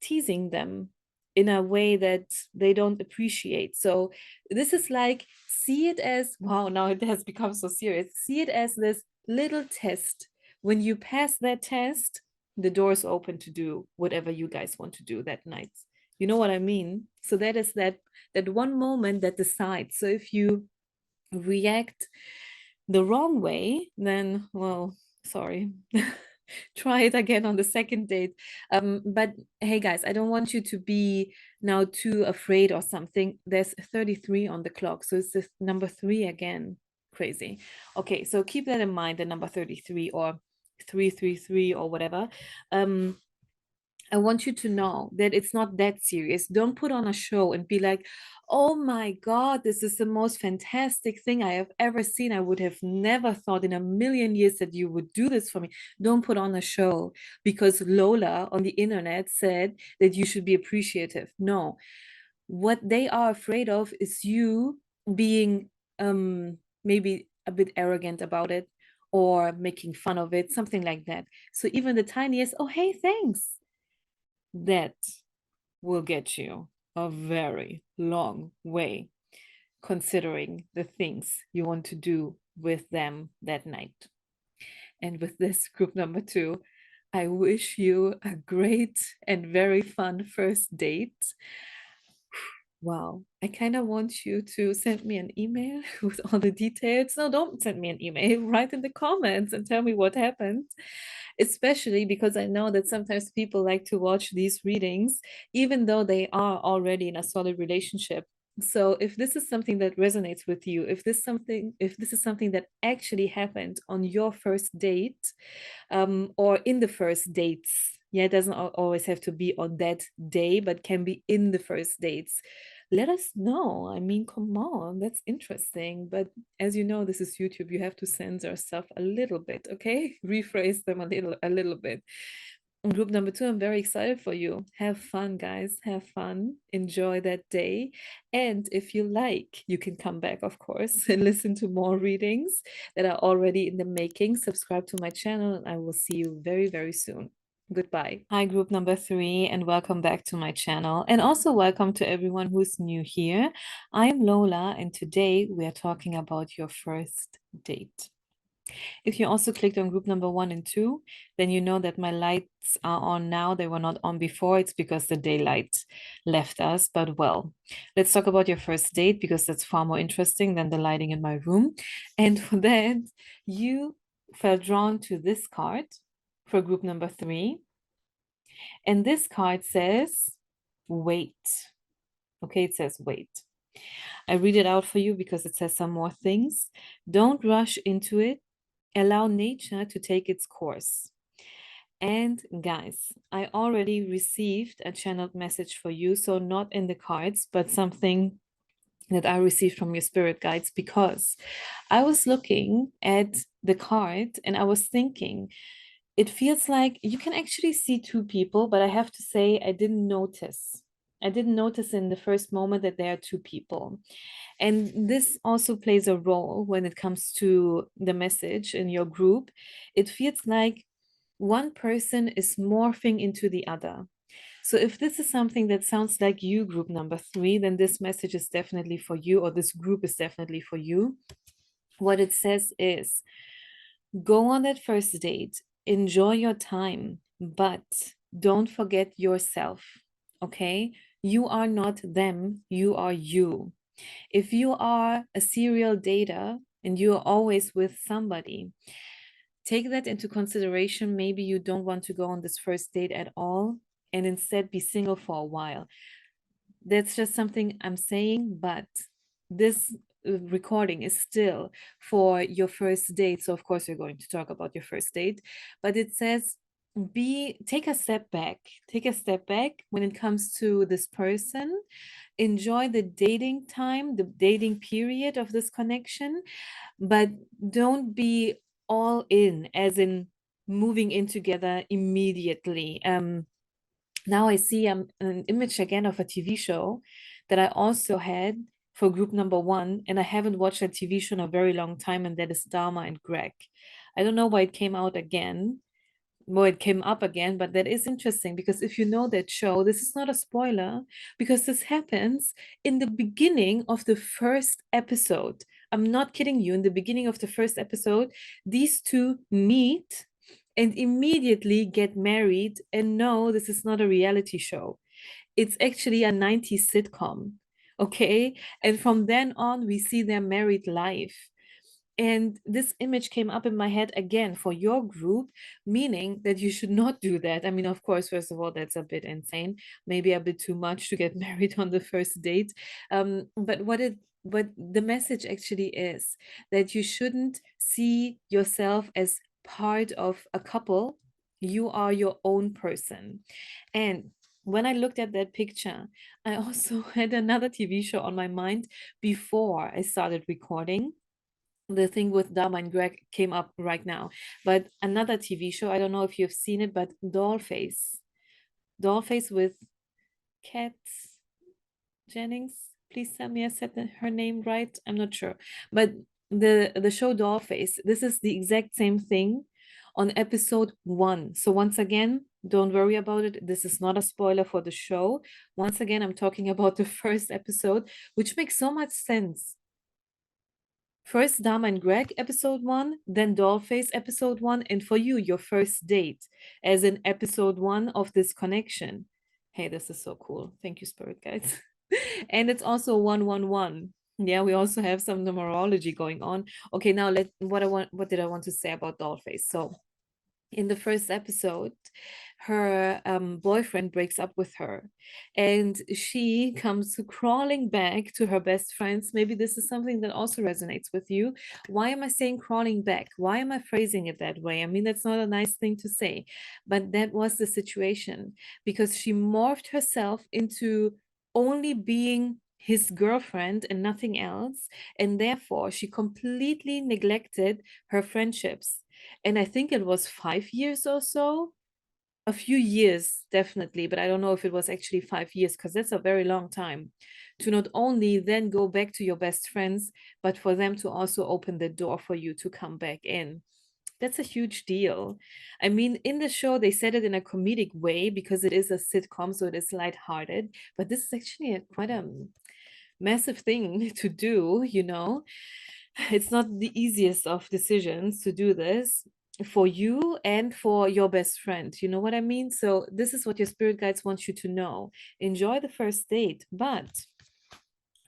teasing them in a way that they don't appreciate. So this is like, see it as, wow, now it has become so serious. See it as this little test. When you pass that test, the doors open to do whatever you guys want to do that night. You know what I mean? So that is that one moment that decides. So if you react the wrong way, then, well, sorry. Try it again on the second date. But hey, guys, I don't want you to be now too afraid or something. There's 33 on the clock, so it's this number 3 again. Crazy. Okay, so keep that in mind, the number 33 or 333 or whatever. I want you to know that it's not that serious. Don't put on a show and be like, oh my God, this is the most fantastic thing I have ever seen. I would have never thought in a million years that you would do this for me. Don't put on a show because Lola on the internet said that you should be appreciative. No, what they are afraid of is you being maybe a bit arrogant about it or making fun of it, something like that. So even the tiniest, oh, hey, thanks, that will get you a very long way, considering the things you want to do with them that night. And with this, group number 2, I wish you a great and very fun first date. Wow, I kind of want you to send me an email with all the details. No, don't send me an email. Write in the comments and tell me what happened. Especially because I know that sometimes people like to watch these readings, even though they are already in a solid relationship. So if this is something that resonates with you, if this is something that actually happened on your first date, or in the first dates, yeah, it doesn't always have to be on that day, but can be in the first dates. Let us know. I mean, come on, that's interesting. But as you know, this is YouTube. You have to censor stuff a little bit, okay? Rephrase them a little bit. Group number 2, I'm very excited for you. Have fun, guys. Have fun. Enjoy that day. And if you like, you can come back, of course, and listen to more readings that are already in the making. Subscribe to my channel, and I will see you very, very soon. Goodbye. Hi, group number 3, and welcome back to my channel. And also welcome to everyone who's new here. I'm Lola, and today we are talking about your first date. If you also clicked on group number 1 and 2, then you know that my lights are on now. They were not on before. It's because the daylight left us. But well, let's talk about your first date because that's far more interesting than the lighting in my room. And for that, you felt drawn to this card for group number 3. And this card says, wait. Okay, it says wait. I read it out for you because it says some more things. Don't rush into it. Allow nature to take its course. And guys, I already received a channeled message for you. So not in the cards, but something that I received from your spirit guides, because I was looking at the card and I was thinking, it feels like you can actually see 2 people, but I have to say I didn't notice. I didn't notice in the first moment that there are 2 people. And this also plays a role when it comes to the message in your group. It feels like one person is morphing into the other. So if this is something that sounds like you, group number 3, then this message is definitely for you, or this group is definitely for you. What it says is, go on that first date, enjoy your time, but don't forget yourself, okay? You are not them, you are you. If you are a serial dater and you are always with somebody, take that into consideration. Maybe you don't want to go on this first date at all and instead be single for a while. That's just something I'm saying, but this recording is still for your first date. So of course we're going to talk about your first date, but it says take a step back. Take a step back when it comes to this person. Enjoy the dating time, the dating period of this connection, but don't be all in, as in moving in together immediately. Now I see an image again of a TV show that I also had for group number one, and I haven't watched a TV show in a very long time, and that is Dharma and Greg. I don't know why it came out again. Well, it came up again, but that is interesting because if you know that show, this is not a spoiler because this happens in the beginning of the first episode. I'm not kidding you. In the beginning of the first episode, these two meet and immediately get married. And no, this is not a reality show. It's actually a 90s sitcom. Okay. And from then on, we see their married life. And this image came up in my head again for your group, meaning that you should not do that. I mean, of course, first of all, that's a bit insane, maybe a bit too much to get married on the first date. But the message actually is that you shouldn't see yourself as part of a couple. You are your own person. And when I looked at that picture, I also had another TV show on my mind before I started recording. The thing with Dharma and Greg came up right now. But another TV show, I don't know if you've seen it, but Dollface. Dollface with Kat Jennings. Please tell me I said her name right. I'm not sure. But the show Dollface, this is the exact same thing on episode 1. So once again, don't worry about it. This is not a spoiler for the show. Once again, I'm talking about the first episode, which makes so much sense. First Dharma and Greg episode 1, then Dollface episode 1, and for you, your first date, as in episode 1 of this connection. Hey, this is so cool. Thank you, spirit guides. And it's also 111. Yeah, we also have some numerology going on. Okay, now what did I want to say about Dollface? So in the first episode, her boyfriend breaks up with her and she comes crawling back to her best friends. Maybe this is something that also resonates with you. Why am I saying crawling back? Why am I phrasing it that way? I mean, that's not a nice thing to say, but that was the situation because she morphed herself into only being his girlfriend and nothing else, and therefore she completely neglected her friendships. And I think it was 5 years or so, a few years definitely, but I don't know if it was actually 5 years because that's a very long time to not only then go back to your best friends, but for them to also open the door for you to come back in. That's a huge deal. I mean, in the show, they said it in a comedic way because it is a sitcom, so it is lighthearted, but this is actually quite a massive thing to do, you know. It's not the easiest of decisions to do this for you and for your best friend. You know what I mean? So this is what your spirit guides want you to know. Enjoy the first date, but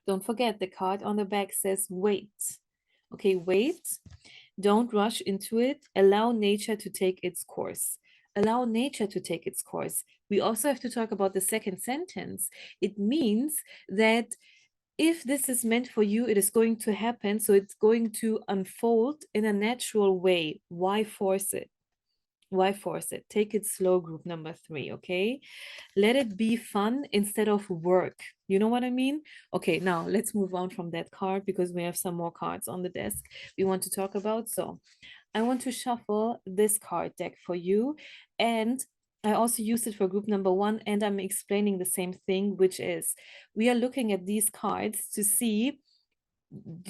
don't forget the card on the back says wait. Okay, wait. Don't rush into it. Allow nature to take its course. Allow nature to take its course. We also have to talk about the second sentence. It means that if this is meant for you, it is going to happen. So it's going to unfold in a natural way. Why force it? Why force it? Take it slow, group number 3, okay? Let it be fun instead of work. You know what I mean? Okay, now let's move on from that card because we have some more cards on the desk we want to talk about. So I want to shuffle this card deck for you. And I also used it for group number 1, and I'm explaining the same thing, which is we are looking at these cards to see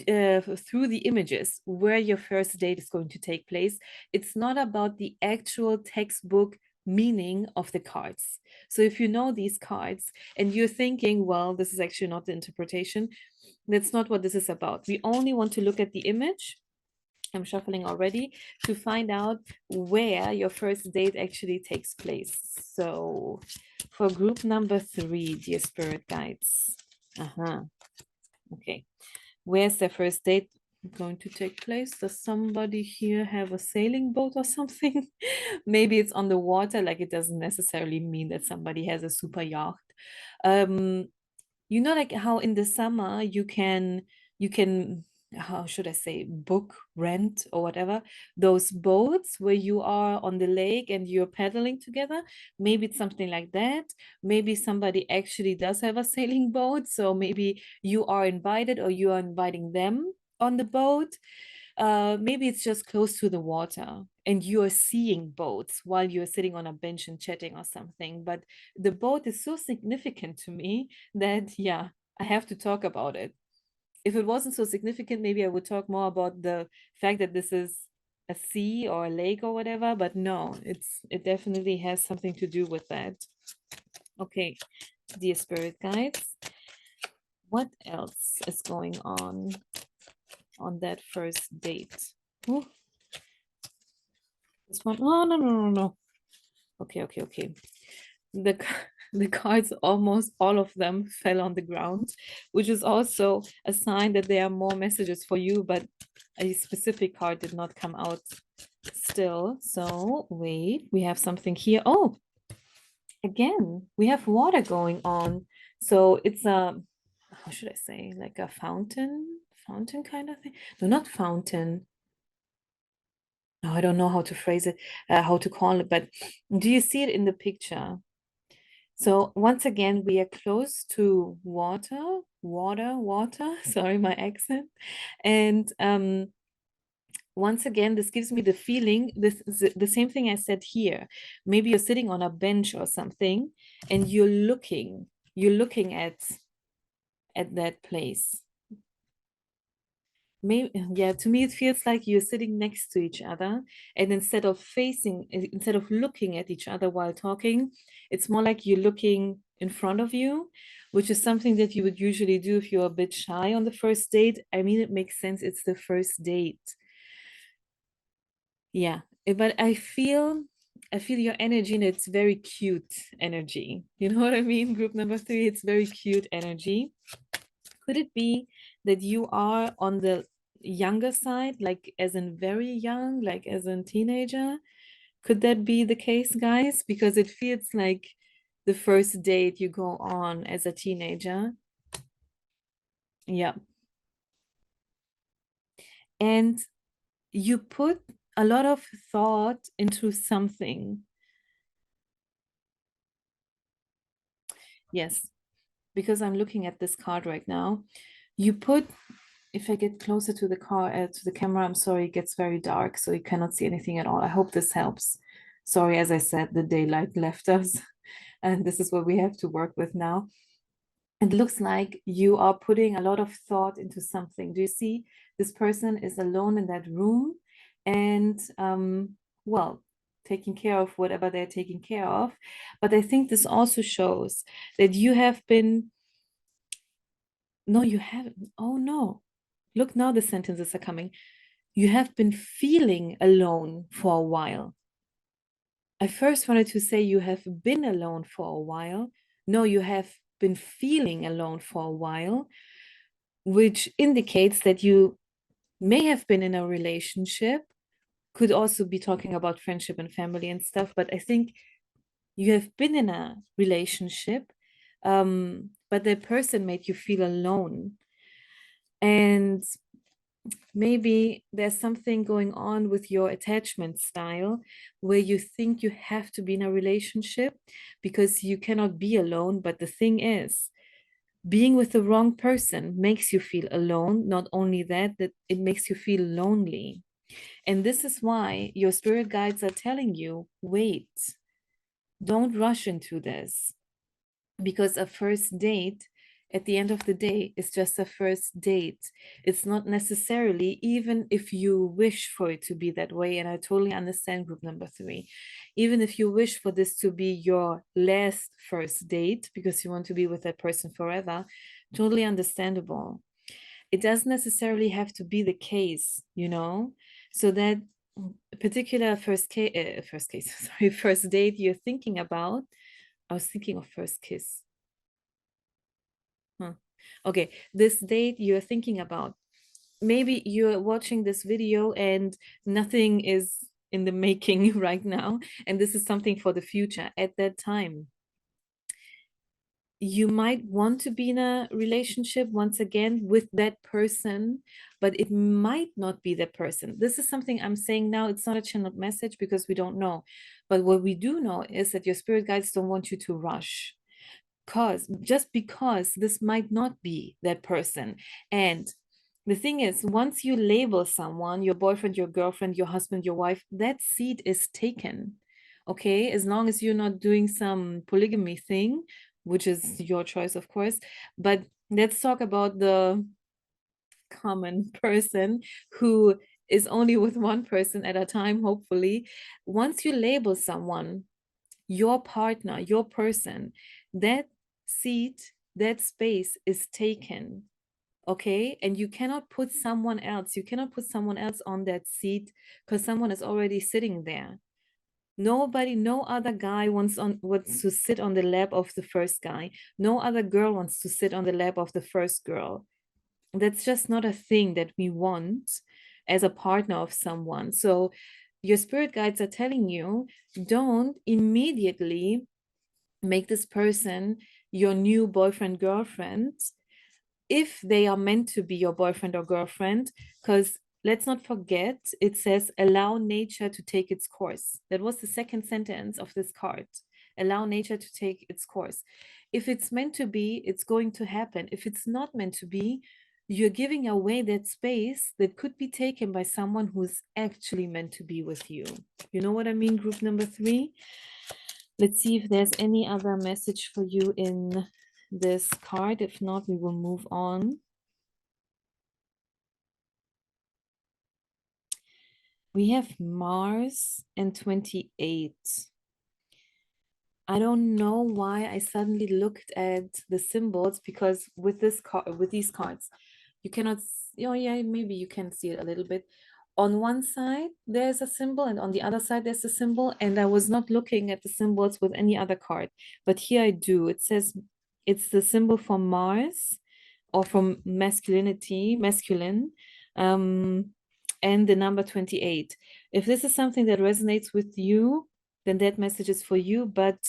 through the images where your first date is going to take place. It's not about the actual textbook meaning of the cards. So if you know these cards and you're thinking, well, this is actually not the interpretation, that's not what this is about. We only want to look at the image. I'm shuffling already to find out where your first date actually takes place. So for group number 3, dear spirit guides. Okay. Where's their first date going to take place? Does somebody here have a sailing boat or something? Maybe it's on the water, like it doesn't necessarily mean that somebody has a super yacht. You know, like how in the summer you can how should I say, book, rent, or whatever, those boats where you are on the lake and you're paddling together. Maybe it's something like that. Maybe somebody actually does have a sailing boat, so maybe you are invited or you are inviting them on the boat. Maybe it's just close to the water. and you're seeing boats while you're sitting on a bench and chatting or something. But the boat is so significant to me that, yeah, I have to talk about it. If it wasn't so significant, maybe I would talk more about the fact that this is a sea or a lake or whatever, but no, it definitely has something to do with that. Okay, dear spirit guides, what else is going on that first date? Ooh, this one, oh, no, no, no, no. Okay. The the cards, almost all of them fell on the ground, which is also a sign that there are more messages for you, but a specific card did not come out still. So wait, we have something here. Oh, again, we have water going on. So it's a, how should I say, like a fountain kind of thing? No, not fountain. No, I don't know how to phrase it, how to call it, but do you see it in the picture? So once again, we are close to water. Sorry, my accent. And once again, this gives me the feeling, this is the same thing I said here. Maybe you're sitting on a bench or something, and you're looking at that place. Maybe, yeah, to me it feels like you're sitting next to each other, and instead of looking at each other while talking, it's more like you're looking in front of you, which is something that you would usually do if you're a bit shy on the first date. I mean, it makes sense, it's the first date. Yeah, but I feel your energy, and it's very cute energy. You know what I mean? Group number 3, it's very cute energy. Could it be that you are on the younger side, like as in very young, like as in teenager? Could that be the case, guys? Because it feels like the first date you go on as a teenager. Yeah. And you put a lot of thought into something. Yes, because I'm looking at this card right now. You put, if I get closer to the to the camera, I'm sorry, it gets very dark, so you cannot see anything at all. I hope this helps. Sorry, as I said, the daylight left us, and this is what we have to work with now. It looks like you are putting a lot of thought into something. Do you see? This person is alone in that room, and well, taking care of whatever they're taking care of. But I think this also shows that you have been, no, you haven't. Oh no. Look, now the sentences are coming. You have been feeling alone for a while. I first wanted to say you have been alone for a while. No, you have been feeling alone for a while, which indicates that you may have been in a relationship. Could also be talking about friendship and family and stuff, but I think you have been in a relationship, but the person made you feel alone. And maybe there's something going on with your attachment style where you think you have to be in a relationship because you cannot be alone. But the thing is, being with the wrong person makes you feel alone. Not only that, that it makes you feel lonely. And this is why your spirit guides are telling you, wait, don't rush into this, because a first date, at the end of the day, is just a first date. It's not necessarily, even if you wish for it to be that way, and I totally understand group number 3, even if you wish for this to be your last first date because you want to be with that person forever, totally understandable. It doesn't necessarily have to be the case, so that particular first date you're thinking about. I was thinking of first kiss. Huh. Okay, this date you're thinking about. Maybe you're watching this video and nothing is in the making right now, and this is something for the future. At that time, you might want to be in a relationship once again with that person, but it might not be that person. This is something I'm saying now. It's not a channeled message because we don't know. But what we do know is that your spirit guides don't want you to rush, because just because this might not be that person. And the thing is, once you label someone, your boyfriend, your girlfriend, your husband, your wife, that seat is taken. Okay, as long as you're not doing some polygamy thing, which is your choice, of course. But let's talk about the common person who is only with one person at a time, hopefully. Once you label someone, your partner, your person, that seat, that space is taken. Okay, and you cannot put someone else, on that seat because someone is already sitting there. Nobody, no other guy wants to sit on the lap of the first guy. No other girl wants to sit on the lap of the first girl. That's just not a thing that we want as a partner of someone. So your spirit guides are telling you, don't immediately make this person your new boyfriend, girlfriend, if they are meant to be your boyfriend or girlfriend, because let's not forget, it says allow nature to take its course. That was the second sentence of this card. Allow nature to take its course. If it's meant to be, it's going to happen. If it's not meant to be, you're giving away that space that could be taken by someone who's actually meant to be with you. You know what I mean, group number 3? Let's see if there's any other message for you in this card. If not, we will move on. We have Mars and 28. I don't know why I suddenly looked at the symbols, because with these cards, you cannot, oh yeah, maybe you can see it a little bit. On one side, there's a symbol, and on the other side, there's a symbol. And I was not looking at the symbols with any other card, but here I do. It says it's the symbol for Mars, or from masculinity, masculine, and the number 28. If this is something that resonates with you, then that message is for you. But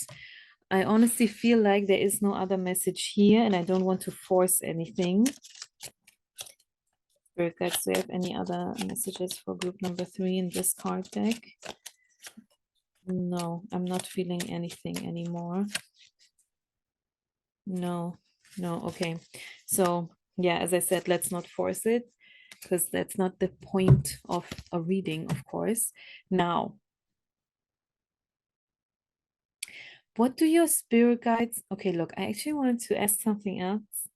I honestly feel like there is no other message here, and I don't want to force anything. Spirit guides, do you have any other messages for group number 3 in this card deck? No, I'm not feeling anything anymore. No, okay. So yeah, as I said, let's not force it, because that's not the point of a reading, of course. Now, what do your spirit guides? Okay, look, I actually wanted to ask something else,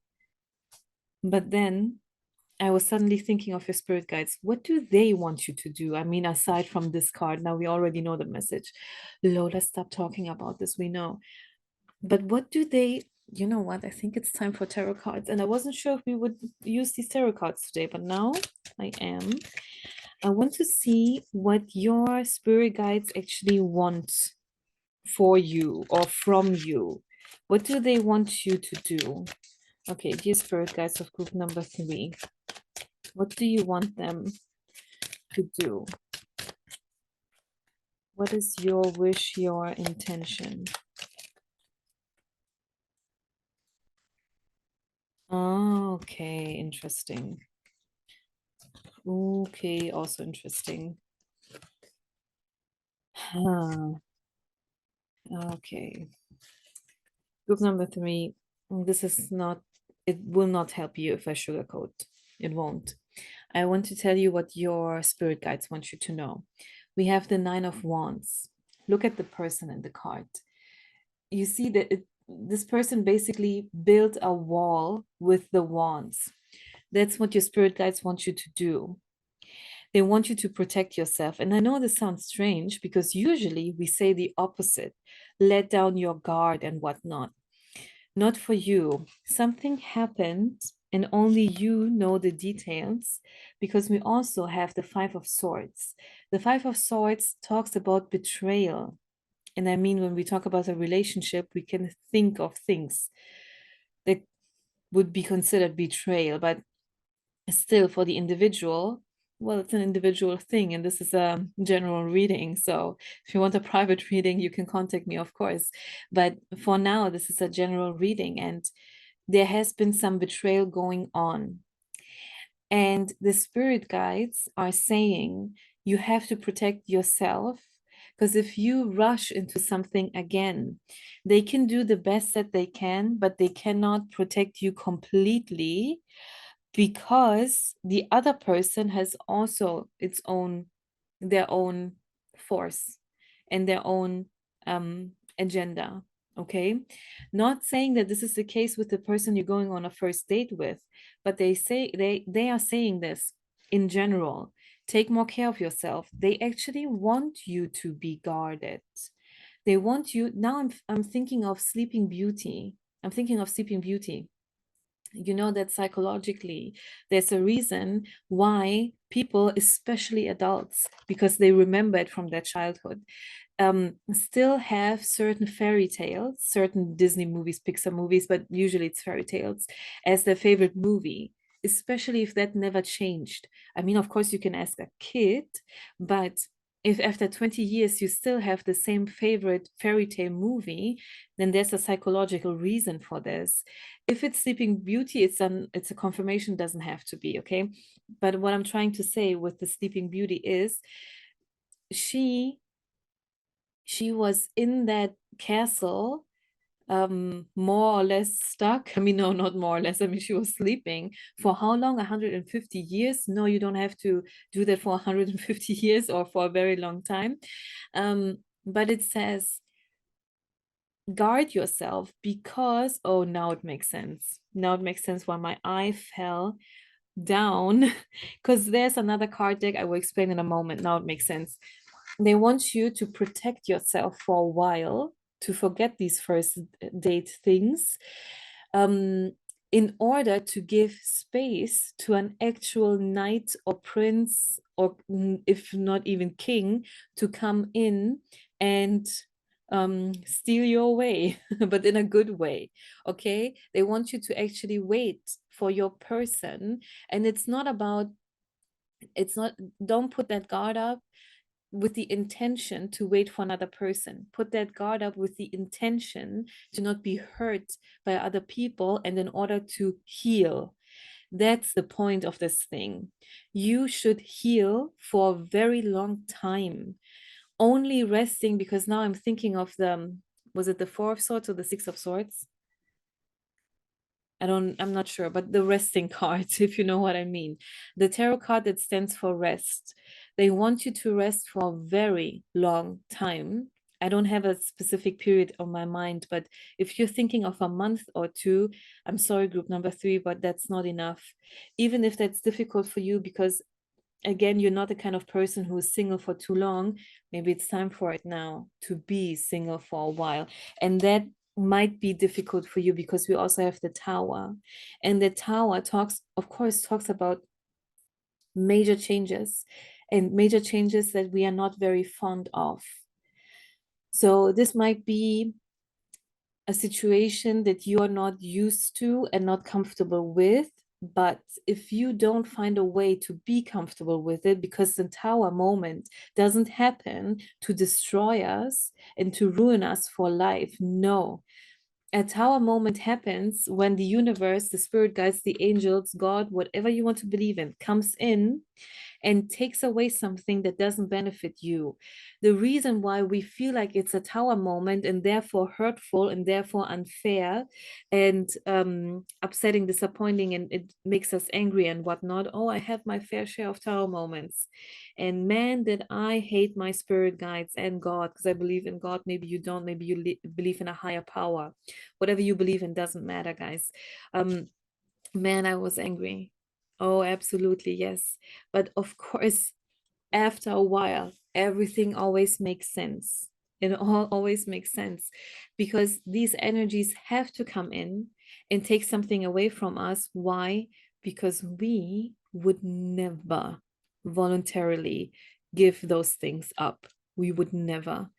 but then I was suddenly thinking of your spirit guides. What do they want you to do? I mean, aside from this card, now we already know the message. Lola, stop talking about this, we know. But what do they, you know what? I think it's time for tarot cards. And I wasn't sure if we would use these tarot cards today, but now I am. I want to see what your spirit guides actually want for you or from you. What do they want you to do? Okay, dear spirit guides of group number 3. What do you want them to do? What is your wish, your intention? Oh, okay, interesting. Okay, also interesting. Huh. Okay. Group number 3. This is not, it will not help you if I sugarcoat. It won't. I want to tell you what your spirit guides want you to know. We have the 9 of Wands. Look at the person in the card. You see that this person basically built a wall with the wands. That's what your spirit guides want you to do. They want you to protect yourself. And I know this sounds strange, because usually we say the opposite, let down your guard and whatnot. Not for you. Something happened and only you know the details, because we also have the 5 of Swords. The 5 of Swords talks about betrayal. And I mean, when we talk about a relationship, we can think of things that would be considered betrayal, but still for the individual, well, it's an individual thing, and this is a general reading. So if you want a private reading, you can contact me, of course. But for now, this is a general reading, and there has been some betrayal going on. And the spirit guides are saying you have to protect yourself, because if you rush into something again, they can do the best that they can, but they cannot protect you completely, because the other person has also their own force and their own agenda. Okay, not saying that this is the case with the person you're going on a first date with, but they are saying this in general. Take more care of yourself. They actually want you to be guarded. They want you now. I'm thinking of Sleeping Beauty. I'm thinking of Sleeping Beauty. You know that psychologically there's a reason why people, especially adults, because they remember it from their childhood, still have certain fairy tales, certain Disney movies, Pixar movies, but usually it's fairy tales, as their favorite movie, especially if that never changed. I mean, of course, you can ask a kid, but if after 20 years you still have the same favorite fairy tale movie, then there's a psychological reason for this. If it's Sleeping Beauty, it's a confirmation, doesn't have to be, okay? But what I'm trying to say with the Sleeping Beauty is she was in that castle, more or less stuck. I mean, no, not more or less. I mean, she was sleeping for how long? 150 years? No, you don't have to do that for 150 years or for a very long time. But it says, guard yourself because, oh, now it makes sense. Now it makes sense why my eye fell down, because there's another card deck I will explain in a moment. Now it makes sense. They want you to protect yourself for a while, to forget these first date things, in order to give space to an actual knight or prince, or if not even king, to come in and steal you away, but in a good way. Okay, they want you to actually wait for your person, and it's not, don't put that guard up with the intention to wait for another person. Put that guard up with the intention to not be hurt by other people, and in order to heal. That's the point of this thing. You should heal for a very long time. Only resting, because now I'm thinking of was it the Four of Swords or the Six of Swords? I'm not sure, but the resting cards, if you know what I mean. The tarot card that stands for rest. They want you to rest for a very long time. I don't have a specific period on my mind, but if you're thinking of a month or two, I'm sorry, group number 3, but that's not enough. Even if that's difficult for you, because again, you're not the kind of person who is single for too long, maybe it's time for it now to be single for a while. And that might be difficult for you because we also have the Tower, and the Tower talks, of course, talks about major changes, and major changes that we are not very fond of. So this might be a situation that you are not used to and not comfortable with. But if you don't find a way to be comfortable with it, because the Tower moment doesn't happen to destroy us and to ruin us for life. No, a Tower moment happens when the universe, the spirit guides, the angels, God, whatever you want to believe in, comes in and takes away something that doesn't benefit you. The reason why we feel like it's a Tower moment and therefore hurtful and therefore unfair and upsetting, disappointing, and it makes us angry and whatnot. Oh, I have my fair share of Tower moments. And man, did I hate my spirit guides and God, because I believe in God. Maybe you don't, maybe you believe in a higher power. Whatever you believe in doesn't matter, guys. Man, I was angry. Oh, absolutely, yes. But of course, after a while, everything always makes sense. It always makes sense, because these energies have to come in and take something away from us. Why? Because we would never voluntarily give those things up. We would never.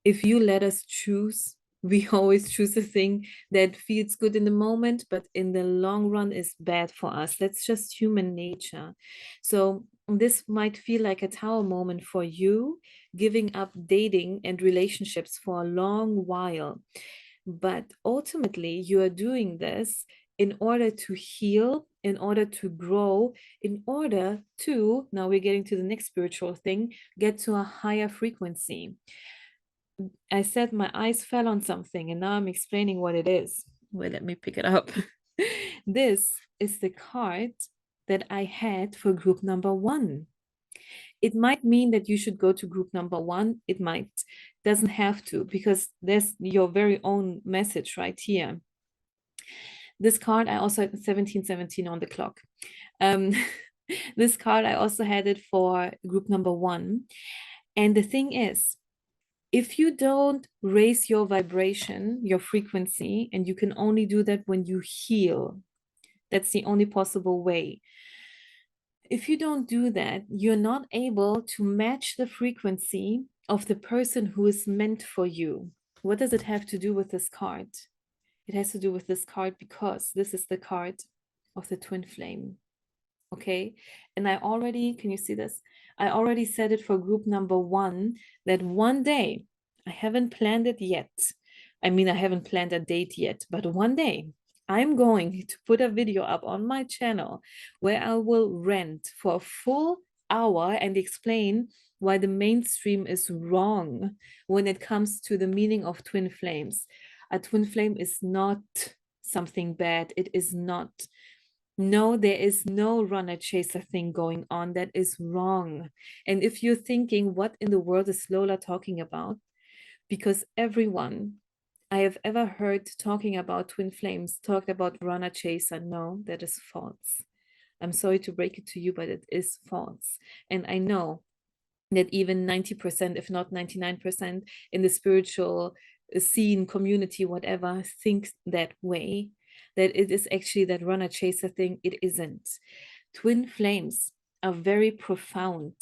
If you let us choose, we always choose a thing that feels good in the moment, but in the long run is bad for us. That's just human nature. So this might feel like a Tower moment for you, giving up dating and relationships for a long while. But ultimately, you are doing this in order to heal, in order to grow, in order to, now we're getting to the next spiritual thing, get to a higher frequency. I said my eyes fell on something, and now I'm explaining what it is. Wait, let me pick it up. This is the card that I had for group number 1. It might mean that you should go to group number 1. It might. Doesn't have to, because there's your very own message right here. This card, I also had 1717 on the clock. This card, I also had it for group number 1. And the thing is, if you don't raise your vibration, your frequency, and you can only do that when you heal, that's the only possible way. If you don't do that, you're not able to match the frequency of the person who is meant for you. What does it have to do with this card? It has to do with this card because this is the card of the twin flame. Okay, and I already, can you see this? I already said it for group number 1 that one day, I haven't planned it yet. I mean, I haven't planned a date yet, but one day I'm going to put a video up on my channel where I will rant for a full hour and explain why the mainstream is wrong when it comes to the meaning of twin flames. A twin flame is not something bad. It is not. No, there is no runner chaser thing going on. That is wrong. And if you're thinking, what in the world is Lola talking about? Because everyone I have ever heard talking about twin flames talked about runner chaser. No, that is false. I'm sorry to break it to you, but it is false. And I know that even 90%, if not 99%, in the spiritual scene, community, whatever, thinks that way, that it is actually that runner chaser thing. It isn't. Twin flames are very profound,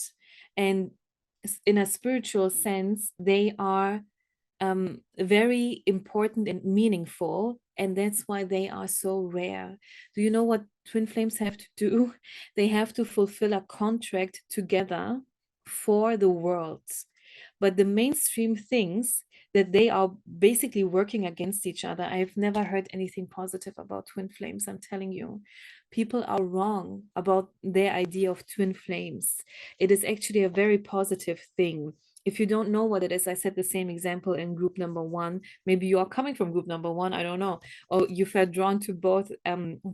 and in a spiritual sense, they are very important and meaningful, and that's why they are so rare. Do you know what twin flames have to do? They have to fulfill a contract together for the world. But the mainstream thinks that they are basically working against each other. I've never heard anything positive about twin flames. I'm telling you, people are wrong about their idea of twin flames. It is actually a very positive thing. If you don't know what it is, I said the same example in group number 1. Maybe you are coming from group number 1, I don't know. Or you felt drawn to both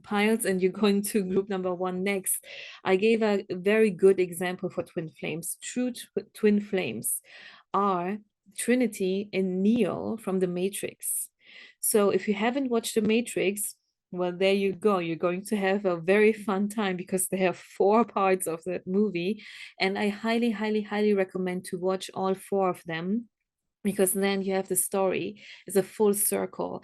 piles and you're going to group number 1 next. I gave a very good example for twin flames. True twin flames are Trinity and Neo from The Matrix. So if you haven't watched The Matrix, well, there you go. You're going to have a very fun time because they have 4 parts of the movie. And I highly, highly, highly recommend to watch all 4 of them, because then you have the story. It's a full circle.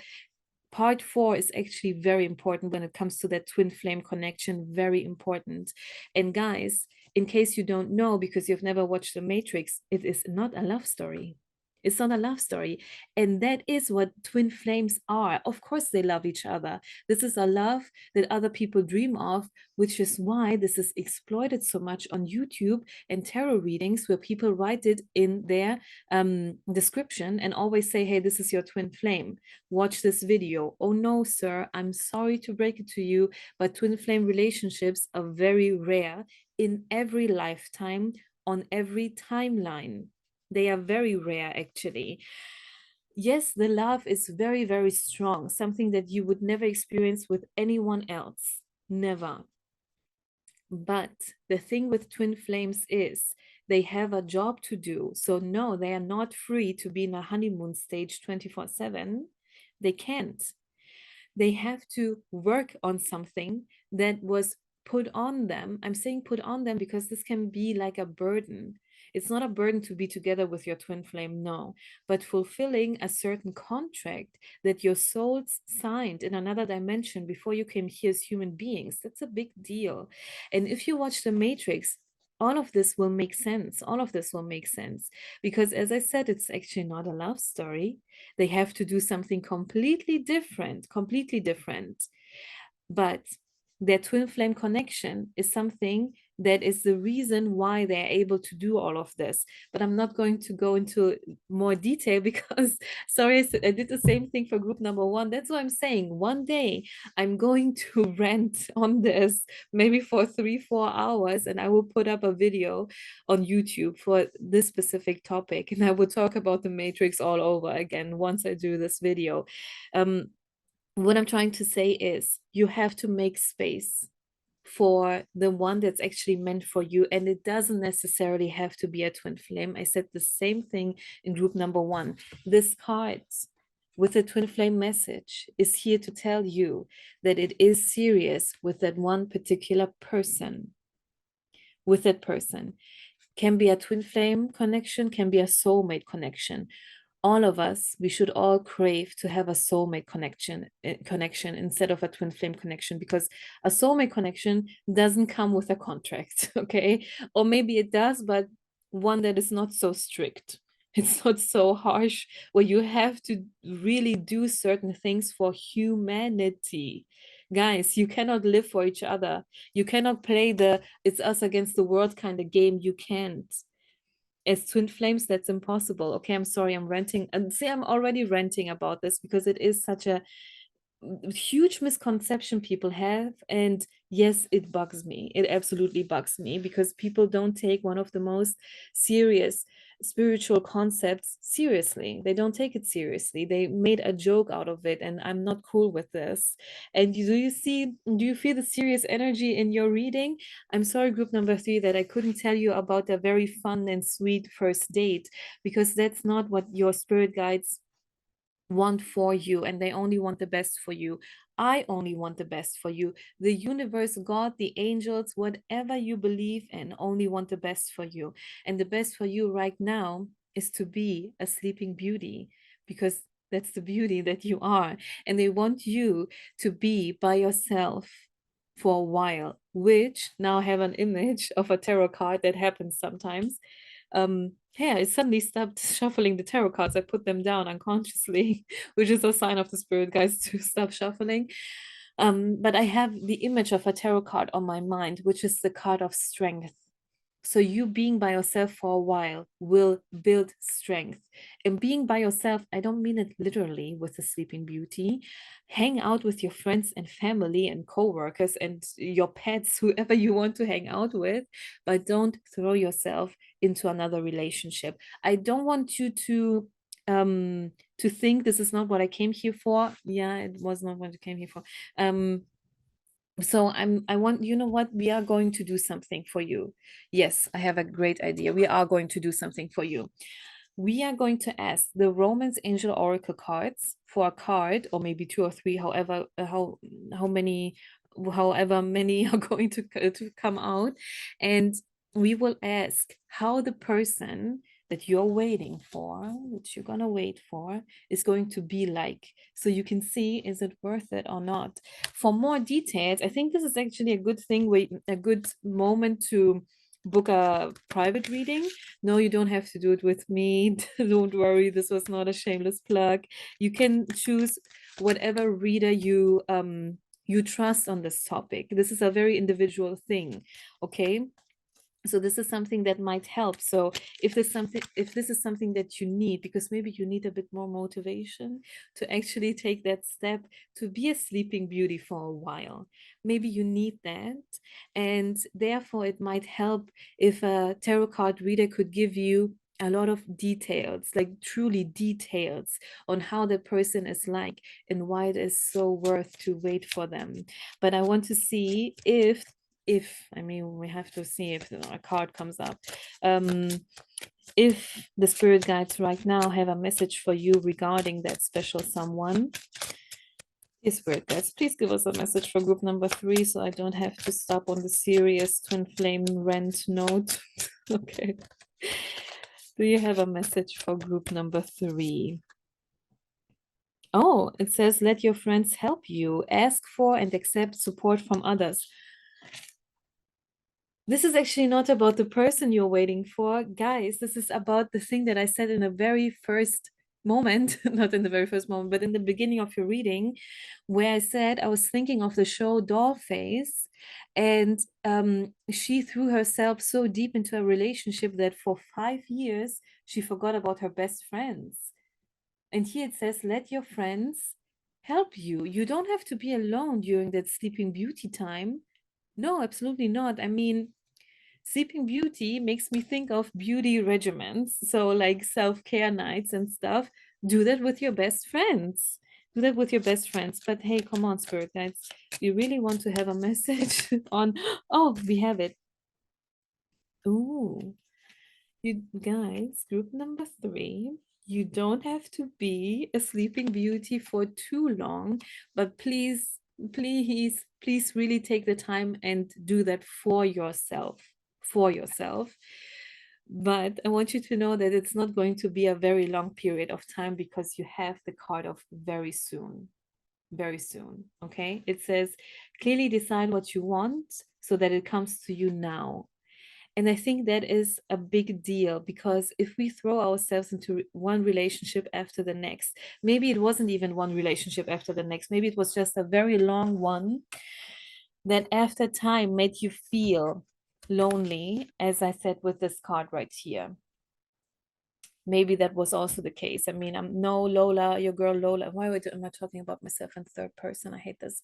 Part 4 is actually very important when it comes to that twin flame connection. Very important. And guys, in case you don't know, because you've never watched The Matrix, it is not a love story. It's not a love story. And that is what twin flames are. Of course, they love each other. This is a love that other people dream of, which is why this is exploited so much on YouTube and tarot readings, where people write it in their description and always say, hey, this is your twin flame. Watch this video. Oh no, sir, I'm sorry to break it to you, but twin flame relationships are very rare in every lifetime, on every timeline. They are very rare, actually. Yes, the love is very, very strong, something that you would never experience with anyone else. Never. But the thing with twin flames is they have a job to do. So no, they are not free to be in a honeymoon stage 24/7. They can't. They have to work on something that was put on them. I'm saying put on them because this can be like a burden. It's not a burden to be together with your twin flame, no, but fulfilling a certain contract that your souls signed in another dimension before you came here as human beings. That's a big deal. And if you watch The Matrix, all of this will make sense. All of this will make sense because, as I said, it's actually not a love story. They have to do something completely different, completely different. But their twin flame connection is something that is the reason why they're able to do all of this. But I'm not going to go into more detail because, sorry, I did the same thing for group number 1. That's what I'm saying. One day I'm going to rant on this, maybe for 3-4 hours, and I will put up a video on YouTube for this specific topic. And I will talk about the Matrix all over again once I do this video. what I'm trying to say is you have to make space for the one that's actually meant for you. And it doesn't necessarily have to be a twin flame. I said the same thing in group number 1. This card with the twin flame message is here to tell you that it is serious with that one particular person. With that person. Can be a twin flame connection, can be a soulmate connection. All of us, we should all crave to have a soulmate connection instead of a twin flame connection, because a soulmate connection doesn't come with a contract, okay? Or maybe it does, but one that is not so strict. It's not so harsh, where you have to really do certain things for humanity. Guys, you cannot live for each other. You cannot play the it's us against the world kind of game. You can't. As twin flames, that's impossible. Okay, I'm sorry, I'm ranting. And see, I'm already ranting about this because it is such a huge misconception people have. And yes, it bugs me. It absolutely bugs me, because people don't take one of the most serious spiritual concepts seriously. They don't take it seriously. They made a joke out of it, and I'm not cool with this. And do you feel the serious energy in your reading? I'm sorry, group number 3, that I couldn't tell you about a very fun and sweet first date, because that's not what your spirit guides want for you, and they only want the best for you. I only want the best for you. The universe, God, the angels, whatever you believe in, only want the best for you. And the best for you right now is to be a sleeping beauty, because that's the beauty that you are. And they want you to be by yourself for a while, which now have an image of a tarot card that happens sometimes. Hey, I suddenly stopped shuffling the tarot cards. I put them down unconsciously, which is a sign of the spirit guys to stop shuffling. But I have the image of a tarot card on my mind, which is the card of strength. So you being by yourself for a while will build strength. And being by yourself, I don't mean it literally with the sleeping beauty. Hang out with your friends and family and co-workers and your pets, whoever you want to hang out with, but don't throw yourself into another relationship. I don't want you to think this is not what I came here for. Yeah, it was not what I came here for. So I want, you know what, we are going to do something for you. Yes, I have a great idea. We are going to do something for you. We are going to ask the Romance Angel Oracle cards for a card, or maybe 2 or 3, how many, however many are going to come out. And we will ask how the person that you're waiting for, that you're gonna wait for, is going to be like, so you can see, is it worth it or not. For more details, I think this is actually a good thing, a good moment to book a private reading. No, you don't have to do it with me. Don't worry, this was not a shameless plug. You can choose whatever reader you trust on this topic. This is a very individual thing, okay? So this is something that might help. So if this is something that you need, because maybe you need a bit more motivation to actually take that step to be a sleeping beauty for a while, maybe you need that. And therefore it might help if a tarot card reader could give you a lot of details, like truly details on how the person is like and why it is so worth to wait for them. But I want to see if I mean, we have to see if a card comes up. If the spirit guides right now have a message for you regarding that special someone. Yes, spirit guides, please give us a message for group number 3, so I don't have to stop on the serious twin flame rant note. Okay. Do you have a message for group number 3? Oh, it says, let your friends help you. Ask for and accept support from others. This is actually not about the person you're waiting for. Guys, this is about the thing that I said in the very first moment, not in the very first moment, but in the beginning of your reading, where I said I was thinking of the show Dollface, and she threw herself so deep into a relationship that for 5 years, she forgot about her best friends. And here it says, let your friends help you. You don't have to be alone during that Sleeping Beauty time. No, absolutely not. I mean, Sleeping Beauty makes me think of beauty regimens. So like self-care nights and stuff. Do that with your best friends. Do that with your best friends. But hey, come on, spirit guides. You really want to have a message on, oh, we have it. Ooh, you guys, group number 3. You don't have to be a sleeping beauty for too long, but please really take the time and do that for yourself. For yourself. But I want you to know that it's not going to be a very long period of time because you have the card of very soon. Very soon. Okay. It says clearly decide what you want so that it comes to you now. And I think that is a big deal because if we throw ourselves into one relationship after the next, maybe it wasn't even one relationship after the next, maybe it was just a very long one that after time made you feel lonely, as I said with this card right here. Maybe that was also the case. I mean, I'm no Lola, your girl Lola. Why am I talking about myself in third person? I hate this.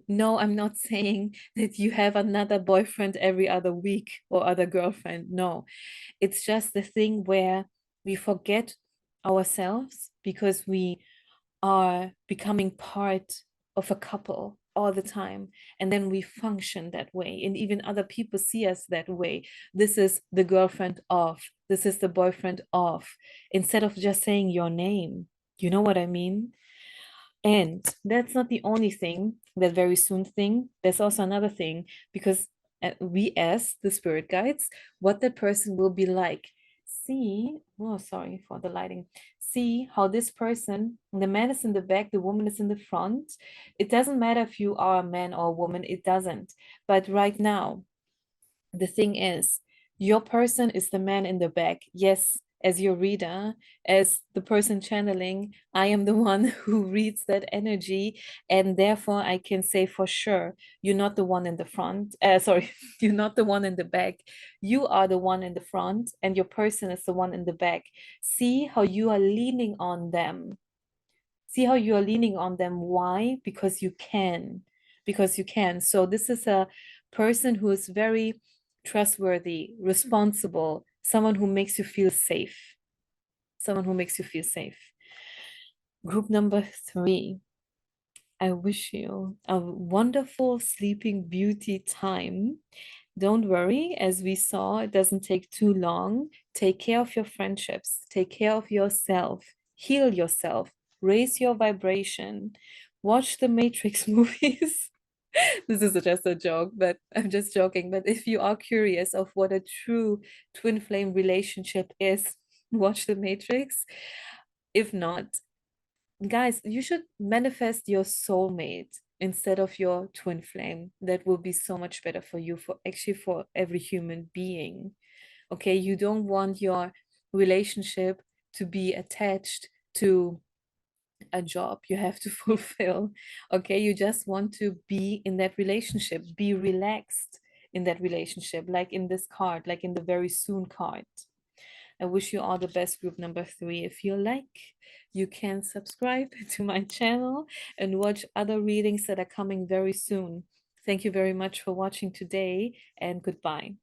No, I'm not saying that you have another boyfriend every other week or other girlfriend. No, it's just the thing where we forget ourselves because we are becoming part of a couple all the time, and then we function that way, and even other people see us that way. This is the girlfriend of, this is the boyfriend of, instead of just saying your name. You know what I mean? And that's not the only thing, that very soon thing. There's also another thing, because we ask the spirit guides what that person will be like. See, oh, sorry for the lighting. See how this person, the man is in the back, the woman is in the front. It doesn't matter if you are a man or a woman, it doesn't. But right now, the thing is, your person is the man in the back. Yes, as your reader, as the person channeling, I am the one who reads that energy, and therefore I can say for sure you're not the one in the front. Sorry, you're not the one in the back. You are the one in the front, and your person is the one in the back. See how you are leaning on them. See how you are leaning on them. Why? Because you can. Because you can. So this is a person who is very trustworthy, responsible, someone who makes you feel safe. Someone who makes you feel safe. Group number 3. I wish you a wonderful sleeping beauty time. Don't worry, as we saw, it doesn't take too long. Take care of your friendships, take care of yourself, heal yourself, raise your vibration, watch the Matrix movies. This is just a joke, but I'm just joking. But if you are curious of what a true twin flame relationship is, watch the Matrix. If not, guys, you should manifest your soulmate instead of your twin flame. That will be so much better for you, for actually for every human being. Okay, you don't want your relationship to be attached to a job you have to fulfill. Okay, you just want to be in that relationship, be relaxed in that relationship, like in this card, like in the very soon card. I wish you all the best, group number 3. If you like, you can subscribe to my channel and watch other readings that are coming very soon. Thank you very much for watching today, and goodbye.